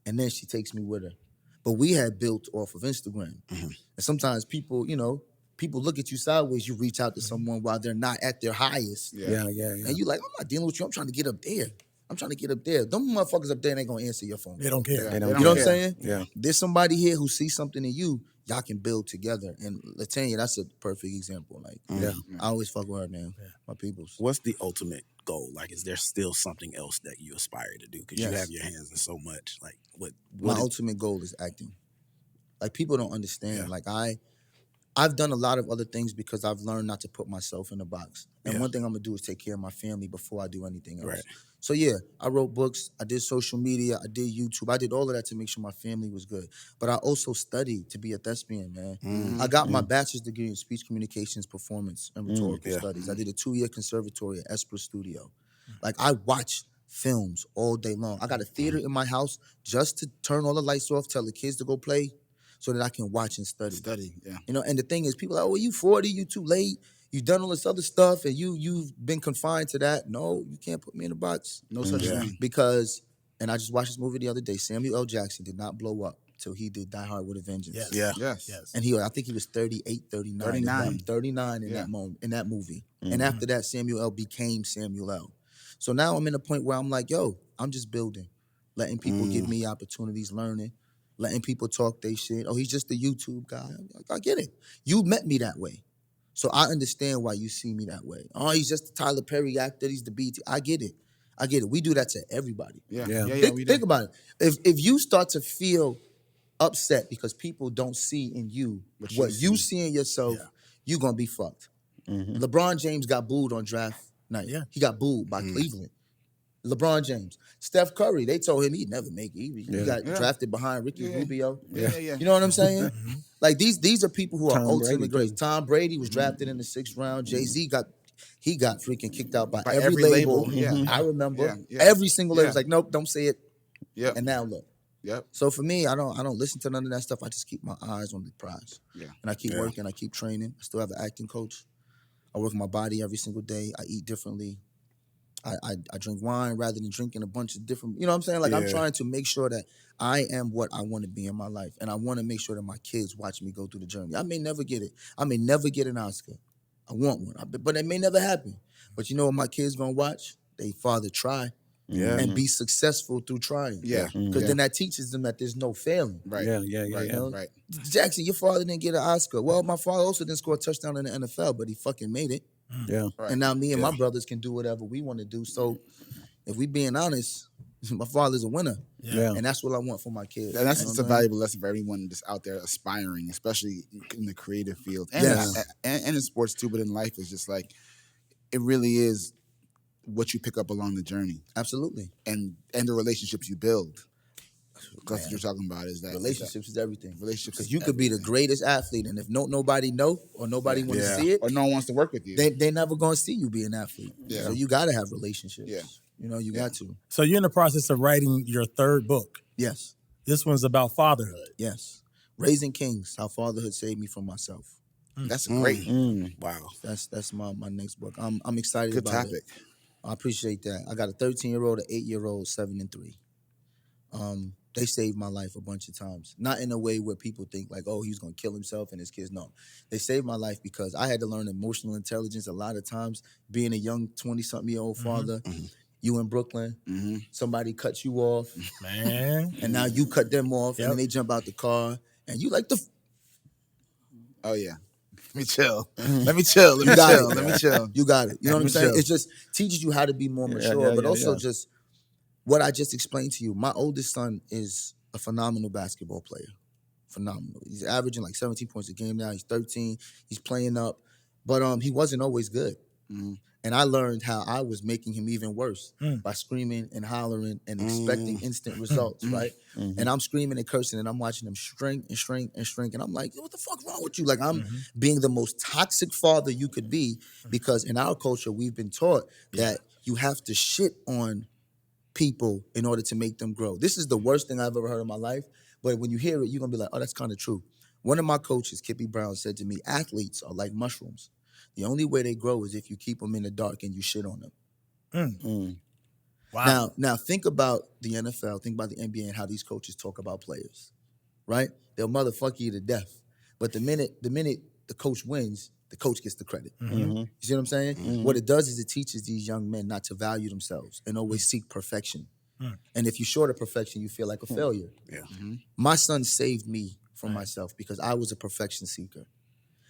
and then she takes me with her. But we had built off of Instagram. And sometimes people look at you sideways. You reach out to someone while they're not at their highest. And you're like, I'm not dealing with you. I'm trying to get up there. Them motherfuckers up there ain't going to answer your phone. They don't care. You know what I'm saying? There's somebody here who sees something in you. Y'all can build together. And Latanya, that's a perfect example. Like, I always fuck with her, man. My peoples. What's the ultimate goal? Like, is there still something else that you aspire to do? Because you have your hands in so much. Like, what my ultimate goal is acting. Like, people don't understand. Like, I I've done a lot of other things because I've learned not to put myself in a box. And Yeah. one thing I'm gonna do is take care of my family before I do anything else. Right. So yeah, I wrote books, I did social media, I did YouTube, I did all of that to make sure my family was good. But I also studied to be a thespian, man. I got my bachelor's degree in speech communications, performance, and rhetorical Yeah. studies. I did a 2-year conservatory at Esther Studio. Like I watch films all day long. I got a theater in my house just to turn all the lights off, tell the kids to go play, so that I can watch and study. Yeah. You know, and the thing is, people are like, oh, you 40, you too late. You've done all this other stuff, and you've been confined to that. No, you can't put me in a box. No such thing. Because, and I just watched this movie the other day. Samuel L. Jackson did not blow up till he did Die Hard with a Vengeance. Yes. Yeah. Yes. And I think he was 38, 39. 39. 39 in Yeah. that moment, in that movie. And after that, Samuel L. became Samuel L. So now I'm in a point where I'm like, yo, I'm just building, letting people give me opportunities, learning, letting people talk their shit. Oh, he's just a YouTube guy. I get it. You met me that way. So I understand why you see me that way. Oh, he's just the Tyler Perry actor. He's the BT. I get it. We do that to everybody. Yeah. Think about it. If you start to feel upset because people don't see in you what you see in yourself, you're going to be fucked. LeBron James got booed on draft night. Yeah. He got booed by Cleveland. LeBron James. Steph Curry, they told him he'd never make it. He got drafted behind Ricky Rubio. Yeah. You know what I'm saying? Like these are people who are Tom ultimately Brady, great. Tom Brady was drafted in the 6th round. Jay-Z got freaking kicked out by every every label. label. Yeah. I remember. Yeah. Every single label Yeah. was like, nope, don't say it. Yeah. And now look. Yep. So for me, I don't listen to none of that stuff. I just keep my eyes on the prize. Yeah. And I keep working, I keep training. I still have an acting coach. I work my body every single day. I eat differently. I drink wine rather than drinking a bunch of different, you know what I'm saying? Like I'm trying to make sure that I am what I want to be in my life. And I want to make sure that my kids watch me go through the journey. I may never get it. I may never get an Oscar. I want one, but it may never happen. But you know what my kids gonna watch? They father try and be successful through trying. Yeah. Because then that teaches them that there's no failing. Right. Right. Jackson, your father didn't get an Oscar. Well, my father also didn't score a touchdown in the NFL, but he fucking made it. Yeah. Right. And now me and my brothers can do whatever we want to do. So if we being honest, my father's a winner. Yeah. And that's what I want for my kids. And that's You know just a what I'm saying? valuable lesson for everyone that's out there aspiring, especially in the creative field and, Yes. and in sports too, but in life it's just like, it really is what you pick up along the journey Absolutely. and the relationships you build. That's what you're talking about is that Relationships is everything. Relationships Because is you could be the greatest athlete, and if nobody know or nobody want to see it, or no one wants to work with you. they never gonna see you be an athlete. Yeah. So you gotta have relationships. Yeah. You know, you got to. So you're in the process of writing your 3rd book. Yes. This one's about fatherhood. Yes. Raising Kings, How Fatherhood Saved Me from Myself. That's great. Wow. That's my next book. I'm excited Good about topic. it. I appreciate that. I got a 13-year-old, an 8-year-old, 7 and 3. They saved my life a bunch of times. Not in a way where people think like, oh, he's gonna kill himself and his kids. No. They saved my life because I had to learn emotional intelligence a lot of times. Being a young 20-something-year-old father, you in Brooklyn, somebody cuts you off, Man. and now you cut them off, and then they jump out the car, and you like the Oh yeah. Let me chill. Let me chill. You got it. Let me chill. You got it. You know what I'm saying? Chill. It just teaches you how to be more mature, but also just what I just explained to you. My oldest son is a phenomenal basketball player. Phenomenal. He's averaging like 17 points a game now. He's 13. He's playing up. But he wasn't always good. And I learned how I was making him even worse by screaming and hollering and expecting instant results, right? And I'm screaming and cursing and I'm watching him shrink and shrink and shrink. And I'm like, what the fuck's wrong with you? Like I'm being the most toxic father you could be because in our culture, we've been taught that you have to shit on people in order to make them grow. This is the worst thing I've ever heard in my life. But when you hear it, you're going to be like, oh, that's kind of true. One of my coaches, Kippy Brown, said to me, athletes are like mushrooms. The only way they grow is if you keep them in the dark and you shit on them. Wow. Now think about the NFL, think about the NBA and how these coaches talk about players, right? They'll motherfuck you to death. But the minute the coach wins, the coach gets the credit. You see what I'm saying? What it does is it teaches these young men not to value themselves and always seek perfection. And if you're short of perfection, you feel like a failure. My son saved me from myself because I was a perfection seeker.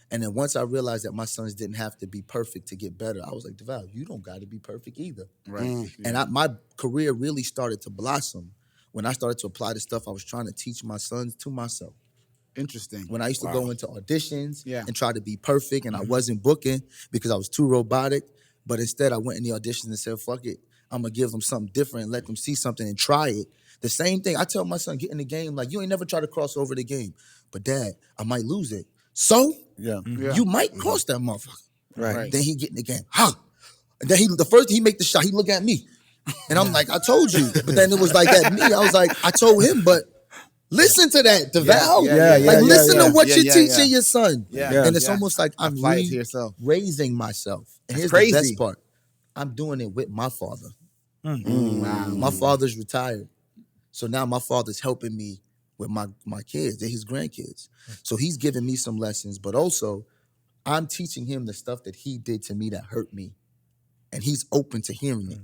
And then once I realized that my sons didn't have to be perfect to get better, I was like, Devale, you don't got to be perfect either. Right. And my career really started to blossom when I started to apply the stuff I was trying to teach my sons to myself. Interesting. When I used to go into auditions Yeah. and try to be perfect, and I wasn't booking because I was too robotic. But instead, I went in the auditions and said, "Fuck it, I'm gonna give them something different and let them see something and try it." The same thing I tell my son, get in the game. Like, you ain't never try to cross over the game, but Dad, I might lose it. So you might cross that motherfucker. Right. Then he get in the game. And then the first he make the shot, he look at me. And I'm like, I told you. But then it was like at me. I was like, I told him, but listen to that, Devale. Listen to what you're teaching your son. And it's almost like I'm raising myself. And here's the best part. I'm doing it with my father. Wow. My father's retired. So now my father's helping me with my kids. They're his grandkids. So he's giving me some lessons, but also I'm teaching him the stuff that he did to me that hurt me. And he's open to hearing it.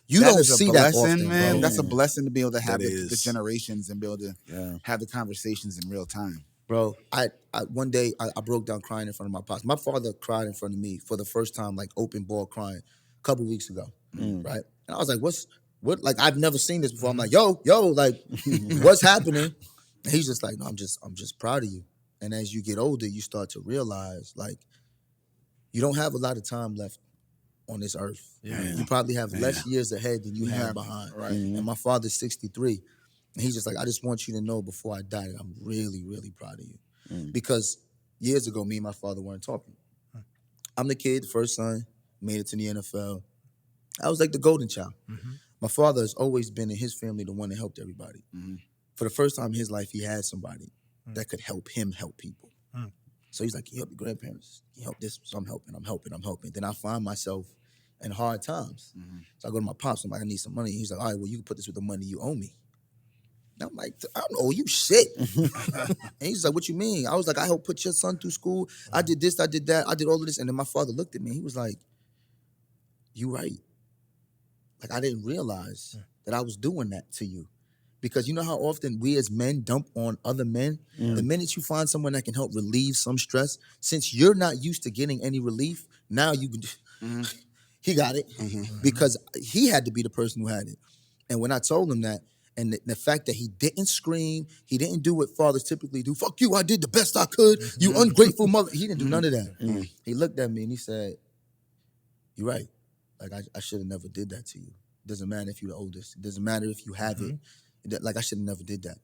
You don't see that often, man. Bro. That's a blessing to be able to have the generations and be able to have the conversations in real time. Bro, I one day I broke down crying in front of my pops. My father cried in front of me for the first time, like open ball crying, a couple weeks ago, right? And I was like, what? Like, I've never seen this before. I'm like, yo, like, what's happening? And he's just like, no, I'm just proud of you. And as you get older, you start to realize, like, you don't have a lot of time left on this earth. You probably have less years ahead than you have behind. Right. And my father's 63. And he's just like, I just want you to know before I die that I'm really, really proud of you. Because years ago, me and my father weren't talking. I'm the kid, the first son, made it to the NFL. I was like the golden child. My father has always been in his family the one that helped everybody. For the first time in his life, he had somebody that could help him help people. So he's like, you help your grandparents, you help this, so I'm helping. Then I find myself in hard times. So I go to my pops, I'm like, I need some money. He's like, all right, well, you can put this with the money you owe me. And I'm like, I don't owe you shit. And he's like, what you mean? I was like, I helped put your son through school. I did this, I did that, I did all of this. And then my father looked at me, he was like, you right. Like, I didn't realize that I was doing that to you. Because you know how often we as men dump on other men? The minute you find someone that can help relieve some stress, since you're not used to getting any relief, now you can, he got it. Because he had to be the person who had it. And when I told him that, and the fact that he didn't scream, he didn't do what fathers typically do, fuck you, I did the best I could, you ungrateful mother. He didn't do none of that. He looked at me and he said, you're right. Like, I should have never did that to you. It doesn't matter if you're the oldest. It doesn't matter if you have it. Like, I should have never did that.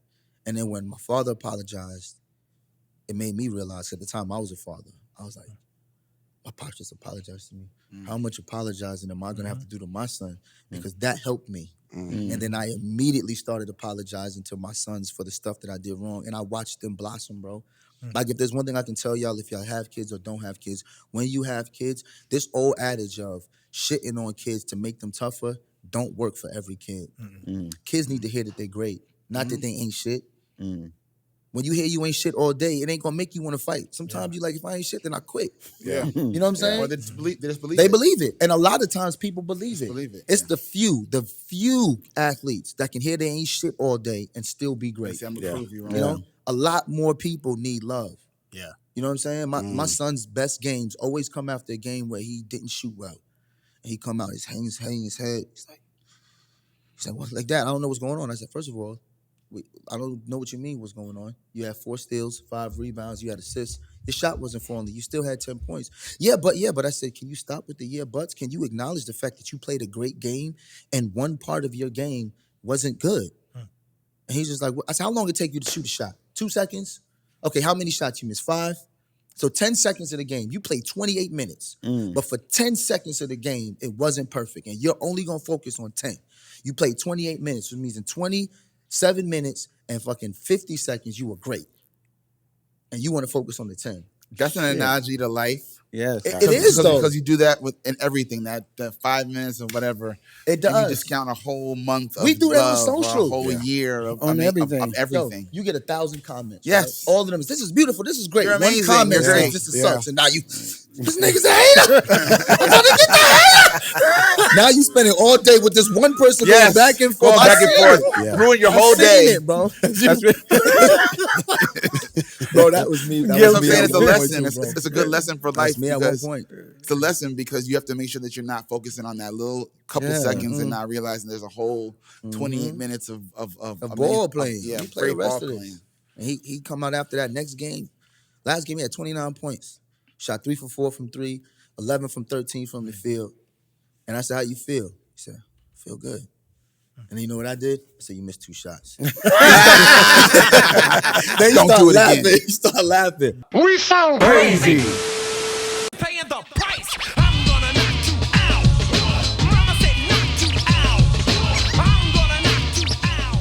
And then when my father apologized, it made me realize at the time I was a father. I was like, my pops just apologized to me. How much apologizing am I going to have to do to my son? Because that helped me. And then I immediately started apologizing to my sons for the stuff that I did wrong. And I watched them blossom, bro. Like, if there's one thing I can tell y'all, if y'all have kids or don't have kids, when you have kids, this old adage of shitting on kids to make them tougher don't work for every kid. Kids need to hear that they're great, not that they ain't shit. When you hear you ain't shit all day, it ain't gonna make you want to fight. Sometimes you like, if I ain't shit, then I quit. You know what I'm saying? Or they just believe They it. believe it. And a lot of times people believe it. It's the few athletes that can hear they ain't shit all day and still be great. Say, I'm gonna prove you wrong. You know? A lot more people need love. Yeah. You know what I'm saying? My son's best games always come after a game where he didn't shoot well. And he come out, he's hanging his head. He's like, what, like that? I don't know what's going on. I said, first of all, I don't know what you mean what's going on. You had 4 steals, 5 rebounds, you had assists. Your shot wasn't falling. You still had 10 points. Yeah, but I said, can you stop with the yeah buts? Can you acknowledge the fact that you played a great game and one part of your game wasn't good? And he's just like, I said, how long did it take you to shoot a shot? 2 seconds? Okay, how many shots you missed? 5? So 10 seconds of the game, you played 28 minutes. But for 10 seconds of the game, it wasn't perfect. And you're only going to focus on 10. You played 28 minutes, which means in 27 minutes and fucking 50 seconds, you were great. And you want to focus on the 10. That's an analogy to life. Yes. It is, though. Because you do that in everything, that 5 minutes or whatever. It does. And you discount a whole month of We do that on love or social. a whole year of everything. Of everything. Yo, you get 1,000 comments. Yes. Right? All of them is, this is beautiful, this is great. You're One amazing. comment You're says, great. this is sucks. And now you, this nigga's a hater. I'm trying to get the hater. Now you spending all day with this one person going back and forth. Going back and forth. Ruin your whole day. It, bro. Bro, that was me. That's what I'm saying. It's a lesson. It's a good lesson for life. That's me at one point. It's a lesson because you have to make sure that you're not focusing on that little couple seconds and not realizing there's a whole 28 minutes of ball playing. Yeah, you play the great rest ball of playing. And he come out after that next game. Last game he had 29 points. Shot 3 for 4 from 3, 11 from 13 from the field. And I said, how you feel? He said, feel good. And you know what I did? I said, you missed 2 shots. Then Don't do it again. He started laughing. We sound crazy. Paying the price. I'm gonna knock you out. Mama said knock you out. I'm gonna knock you out.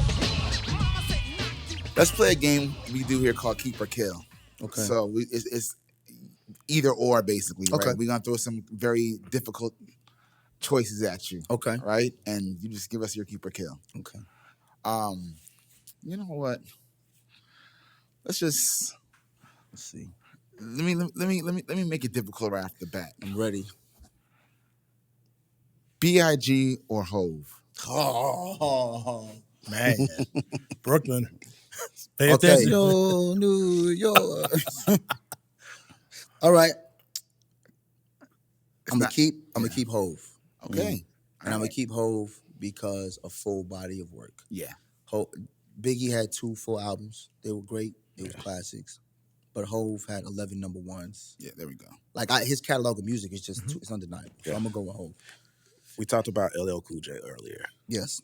Mama said knock you out. Let's play a game we do here called Keep or Kill. Okay. So it's either or, basically. Right? Okay. We're going to throw some very difficult choices at you. Okay. Right? And you just give us your Keep or Kill. Okay. You know what? Let's see. let me make it difficult right off the bat. I'm ready. B.I.G. or Hove? Oh, Man. Brooklyn. Pay okay. attention. Yo, New York. All right. I'm not- gonna keep Hove. Okay. And I'm gonna keep Hove because of full body of work. Yeah. Biggie had 2 full albums. They were great. They were classics. But Hove had 11 number ones. Yeah, there we go. Like his catalog of music is just it's undeniable. So I'm gonna go with Hove. We talked about LL Cool J earlier. Yes.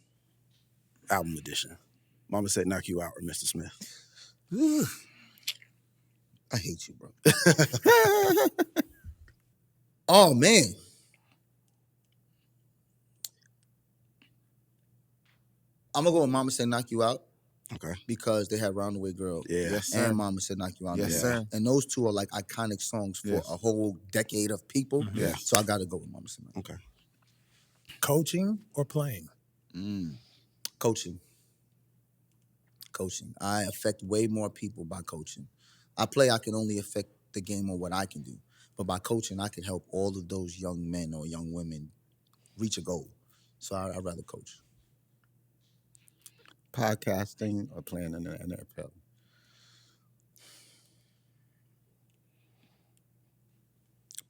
Album edition. Mama said knock you out or Mr. Smith. I hate you, bro. Oh man. I'm gonna go with Mama Said Knock You Out Okay. because they had Round the Way Girl. Yeah. Yes, sir. And Mama Said Knock You Out. Yes, Yeah. sir. And those two are like iconic songs for Yes. a whole decade of people. Yeah. So I gotta go with Mama Said Knock. Okay. Coaching or playing? Coaching. I affect way more people by coaching. I can only affect the game on what I can do. But by coaching, I can help all of those young men or young women reach a goal. So I'd rather coach. Podcasting or playing in the NFL?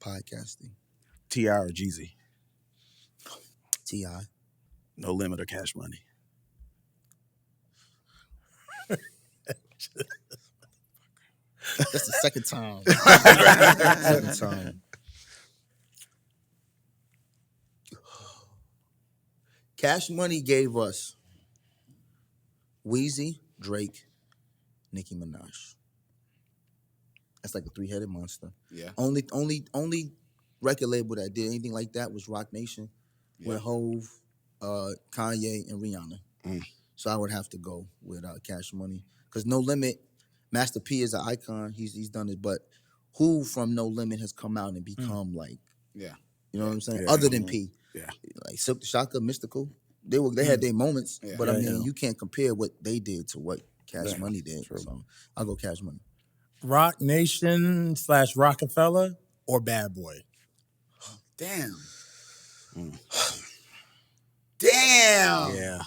Podcasting. T.I. or Jeezy? T.I. No Limit or Cash Money? That's the second time. Second time. Cash Money gave us Weezy, Drake, Nicki Minaj. That's like a 3-headed monster. Yeah. Only record label that did anything like that was Rock Nation, with Hove, Kanye, and Rihanna. So I would have to go with Cash Money because No Limit, Master P is an icon. He's done it, but who from No Limit has come out and become like, Yeah. you know what I'm saying? Yeah. Other than P, Yeah. like Silk the Shocker, Mystical, they had their moments, Yeah. but I Yeah, mean yeah. you can't compare what they did to what Cash Yeah, Money did. true. So I'll go Cash Money. Rock Nation / Rockefeller or Bad Boy? Damn. Damn. Yeah.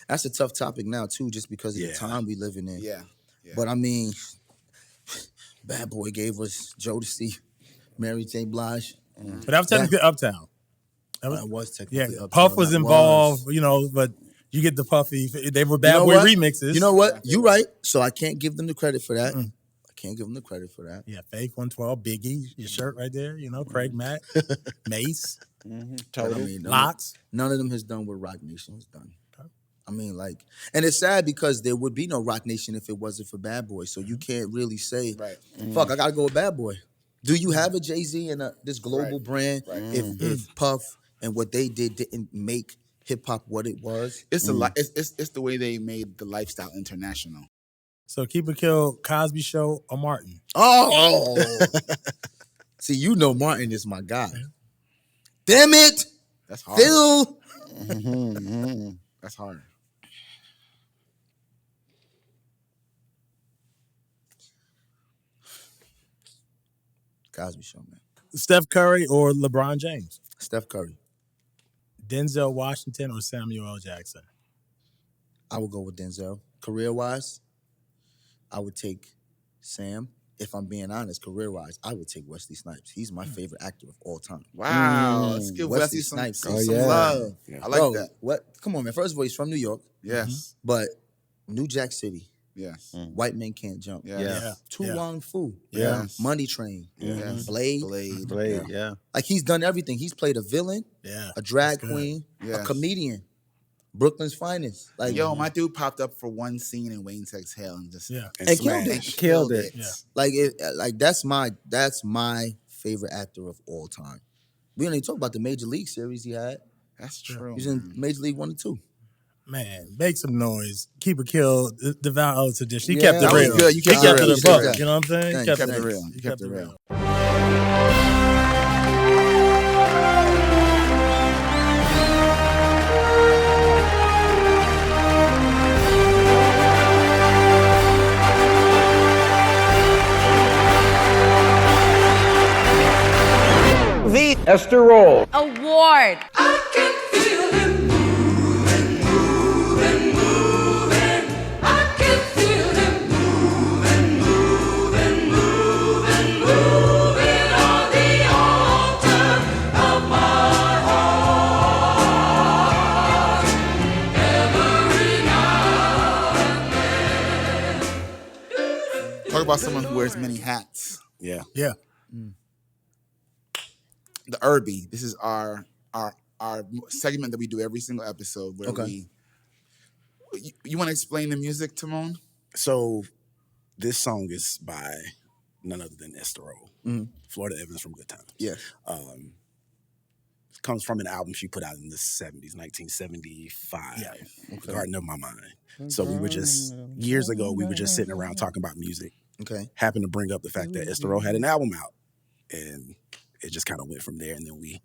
That's a tough topic now too, just because of the Yeah. time we living in. Yeah. But I mean, Bad Boy gave us Jodeci, Mary J. Blige. But that was technically Uptown. That was Yeah, technically Uptown. Puff was That involved, but you get the Puffy. They were Bad You know Boy what? remixes. You know what? You're right. So I can't give them the credit for that. I can't give them the credit for that. Yeah, Faith 112, Biggie, your shirt right there. Craig Mack, Mace, But I mean, Lots. none of them has done what Rock Nation has done. I mean, and it's sad because there would be no Rock Nation if it wasn't for Bad Boy. So you can't really say, Right. fuck, I gotta go with Bad Boy. Do you have a Jay-Z and this global brand if Puff and what they didn't make hip hop what it was? It's it's the way they made the lifestyle international. So Keep or Kill, Cosby Show, or Martin? Oh, see, Martin is my guy. Damn it, That's hard. Phil. That's hard. Cosby Show, man. Steph Curry or LeBron James? Steph Curry. Denzel Washington or Samuel L. Jackson? I would go with Denzel. Career-wise, I would take Sam. If I'm being honest, career-wise, I would take Wesley Snipes. He's my favorite actor of all time. Wow. Let's give Wesley Wesley some Snipes. Oh, some yeah. love. I like Bro, that. What? Come on, man. First of all, he's from New York, Yes. but New Jack City, Yes. White Men Can't Jump. Yes. Yeah. Tu Yeah. Wong Fu. Yes. Money Train. Yes. Blade. Blade, yeah. Like he's done everything. He's played a villain, Yeah. a drag That's good. queen, a Yes. comedian, Brooklyn's finest. Like Yo, my dude popped up for one scene in Wayne's Exhale and just Yeah. and killed and it. killed it. Yeah. Like that's my favorite actor of all time. We don't even talk about the Major League series he had. That's true. He's in Major League 1 and 2. Man, make some noise. Keep it killed. Devale Ellis edition. He Yeah, kept it that was real. good. You He kept kept it it real. a buck. Thanks. You know what I'm saying? Thanks. He kept Kept it it real. You kept it real. The Esther Rolle Award. Talk about someone who wears many hats. Yeah. Yeah. The Irby. This is our segment that we do every single episode where you want to explain the music, Timon? So this song is by none other than Esther Rolle, Florida Evans from Good Times. Yeah. Comes from an album she put out in the 70s, 1975, Garden of My Mind. So we were just, years ago, we were just sitting around talking about music. Okay. Happened to bring up the fact that Esther Rolle had an album out. And it just kind of went from there. And then we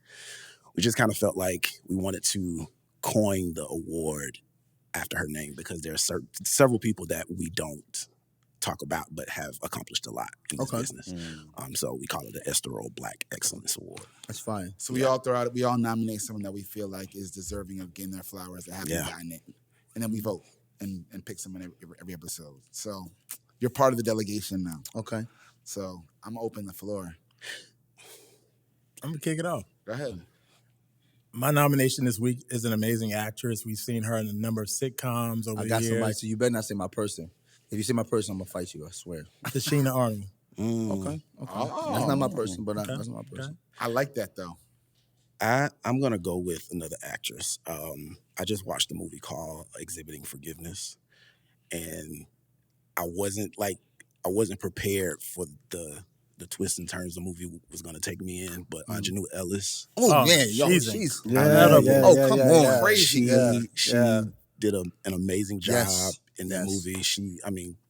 just kind of felt like we wanted to coin the award after her name because there are several people that we don't talk about but have accomplished a lot in this business. So we call it the Esther Rolle Black Excellence Award. That's fine. So we all nominate someone that we feel like is deserving of getting their flowers that haven't gotten it. And then we vote and pick someone every episode. So you're part of the delegation now. Okay. So I'm gonna open the floor. I'm going to kick it off. Go ahead. My nomination this week is an amazing actress. We've seen her in a number of sitcoms over I the got years. somebody, so you better not say my person. If you say my person, I'm gonna fight you, I swear. Tashina Arnold. Okay. That's not my person, but that's not my person. I like that though. I'm gonna go with another actress. I just watched a movie called Exhibiting Forgiveness, and I wasn't prepared for the twists and turns the movie was gonna take me in. But Ingenue Ellis, Oh man, yo, she's she's come on. she did an amazing job Yes. in that Yes. movie. She,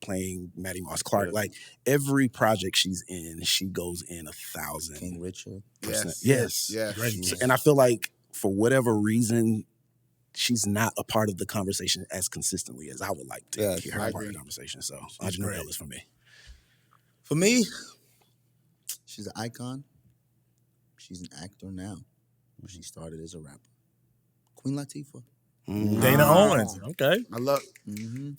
playing Maddie Moss Clark, like every project she's in, she goes in 1,000%. King Richard. Yes. Yes. And I feel like for whatever reason, she's not a part of the conversation as consistently as I would like to hear her part of the conversation. So Ingenue Ellis for me. For me, she's an icon. She's an actor now. She started as a rapper. Queen Latifah. Dana Owens. Okay. I love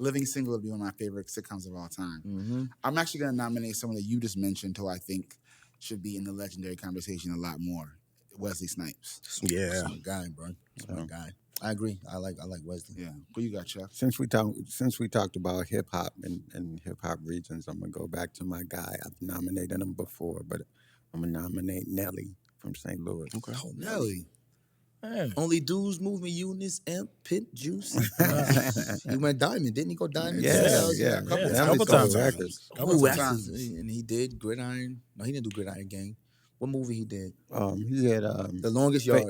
Living Single would be one of my favorite sitcoms of all time. I'm actually going to nominate someone that you just mentioned who I think should be in the legendary conversation a lot more. Wesley Snipes. Yeah. That's my guy, bro. That's my guy. I agree. I like Wesley. Yeah. Who you got, Chuck? Since we talked about hip hop and hip hop regions, I'm gonna go back to my guy. I've nominated him before, but I'm gonna nominate Nelly from St. Louis. Okay. Oh, Nelly. Man. Only dudes movement, Eunice, Imp, Pit, Juice. He went diamond, didn't he? Go diamond. Yeah. A couple times. Couple times. And he did Gridiron. No, he didn't do Gridiron Gang. What movie he did? He had The Longest Yard.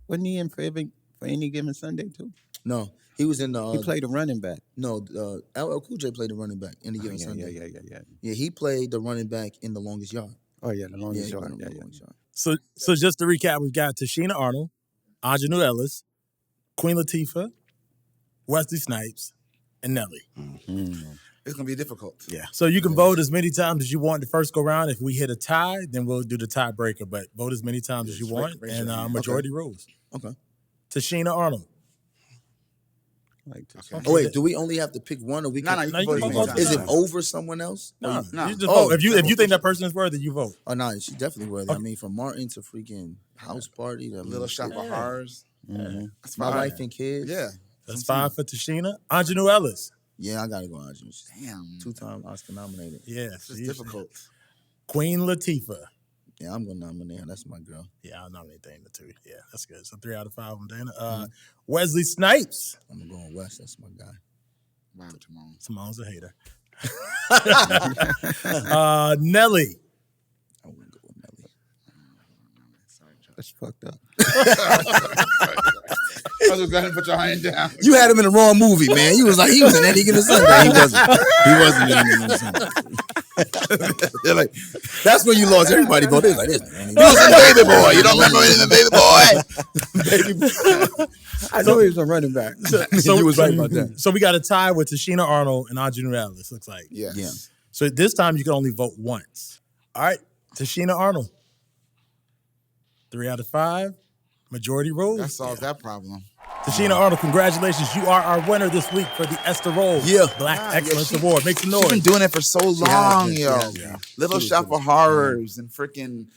Wasn't he in for Any Given Sunday too? No, he was in the. He played a running back. No, LL Cool J played the running back in the Given Sunday. Yeah, he played the running back in The Longest Yard. Oh yeah, The Longest Yard. The Longest Yard. So just to recap, we've got Tashina Arnold, Ingenue Ellis, Queen Latifah, Wesley Snipes, and Nelly. It's going to be difficult. Yeah. So you can vote as many times as you want the first go round. If we hit a tie, then we'll do the tiebreaker. But vote as many times as you want, and majority rules. Okay. Tashina Arnold. Oh wait, do we only have to pick one, or we? No, can, you can vote vote Is it anytime. over someone else? No, No. you just vote. If you think that person is worthy, you vote. Oh no, she's definitely worthy. I mean, from Martin to freaking House Party to Little Shop of Horrors. My Wife and Kids. Yeah. That's 5 for Tashina. Ingenue Ellis. Yeah, I gotta go Audrey. Damn. 2-time Oscar nominated. Yeah, It's difficult. Queen Latifah. Yeah, I'm gonna nominate her. That's my girl. Yeah, I'll nominate Dana too. Yeah, that's good. So 3 out of 5 on Dana. Wesley Snipes. I'm gonna go on West. That's my guy. Wow, Timon. Simone's a hater. Nelly. I'm gonna go with Nelly. Sorry, Chuck. That's fucked up. I was going to put your hand down. You had him in the wrong movie, man. He was in Any Given Sunday. He wasn't in Any Given Sunday. They're like, that's when you lost everybody. But they was like, this man. He was in Baby Boy. You don't remember him in Baby Boy? Baby Boy. I know he was a running back. So you was right about that. So we got a tie with Tashina Arnold and Audrey Ellis, looks like. Yes. Yeah. So this time you can only vote once. All right, Tashina Arnold. 3 out of 5. Majority rules. That solves that problem. Tashina Arnold, congratulations. You are our winner this week for the Esther Rolle Black Excellence Award. Make some noise. She's been doing it for so long, Yeah. Little Shop of Horrors and freaking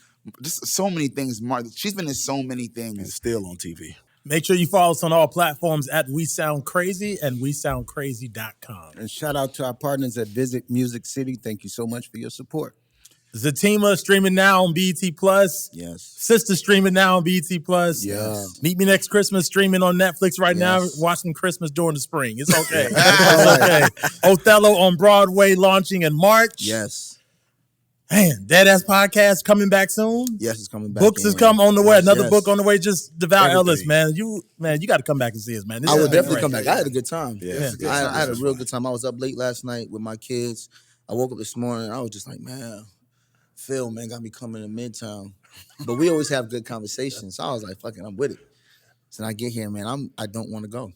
just so many things. She's been in so many And things. still on TV. Make sure you follow us on all platforms at We Sound Crazy and WeSoundCrazy.com. And shout out to our partners at Visit Music City. Thank you so much for your support. Zatima streaming now on BET Plus. Yes. Sister streaming now on BET Plus. Yeah. Meet Me Next Christmas streaming on Netflix right now. Yes. Watching Christmas during the spring. It's okay. It's okay. Othello on Broadway launching in March. Yes. Man, Deadass Podcast coming back soon. Yes, it's coming back. Books is in. come on the way. Yes, Another yes. book on the way. Just Devale Ellis, Everything. man. You got to come back and see us, man. This I is would definitely great. come back. I had a good time. Yeah, it's a good I had a real good time. I was up late last night with my kids. I woke up this morning. I was just like, man, Phil, man, got me coming to Midtown. But we always have good conversations. So I was like, fuck it, I'm with it. So I get here, man, I don't want to go.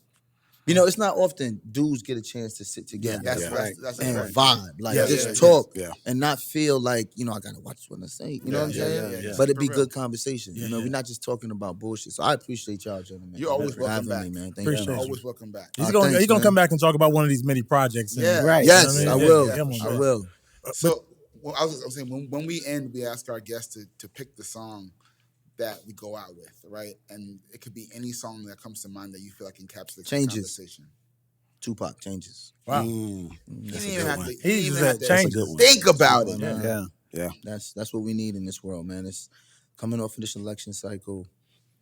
You know, it's not often dudes get a chance to sit together That's and right. vibe. Like, Yeah, just yeah, talk yeah. and not feel like, you know, I got to watch what I say. You know what I'm saying? yeah. But it be For real. good conversation. Yeah, you know, yeah. we're not just talking about bullshit. So I appreciate y'all, gentlemen. You're always for welcome having back. me, man. Thank Appreciate you. you. Always welcome back. He's Oh, gonna thanks, come man. back and talk about one of these mini projects. And, Yeah. Right. Yes, You know I what I mean? will. Yeah, come on, I man. will. So well, I was saying when we end, we ask our guests to pick the song that we go out with, right? And it could be any song that comes to mind that you feel like encapsulates the Changes. conversation. Tupac Changes. Wow. You didn't even have to, He you just didn't have said to changes. think about it. Man. Yeah. That's what we need in this world, man. It's coming off of this election cycle,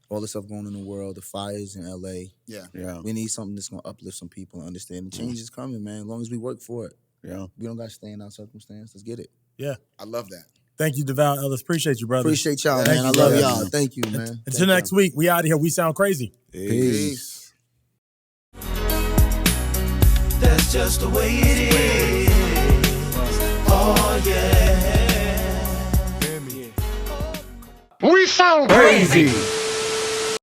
all the stuff going on in the world, the fires in LA. Yeah. Yeah. We need something that's gonna uplift some people and understand the change is coming, man. As long as we work for it. Yeah. We don't gotta stay in our circumstance. Let's get it. Yeah. I love that. Thank you, Devale Ellis. Appreciate you, brother. Appreciate y'all, Thank man. I you, love brother. y'all. Thank you, man. Until next week, we out of here. We sound crazy. Peace. That's just the way it is. Oh yeah. We sound crazy.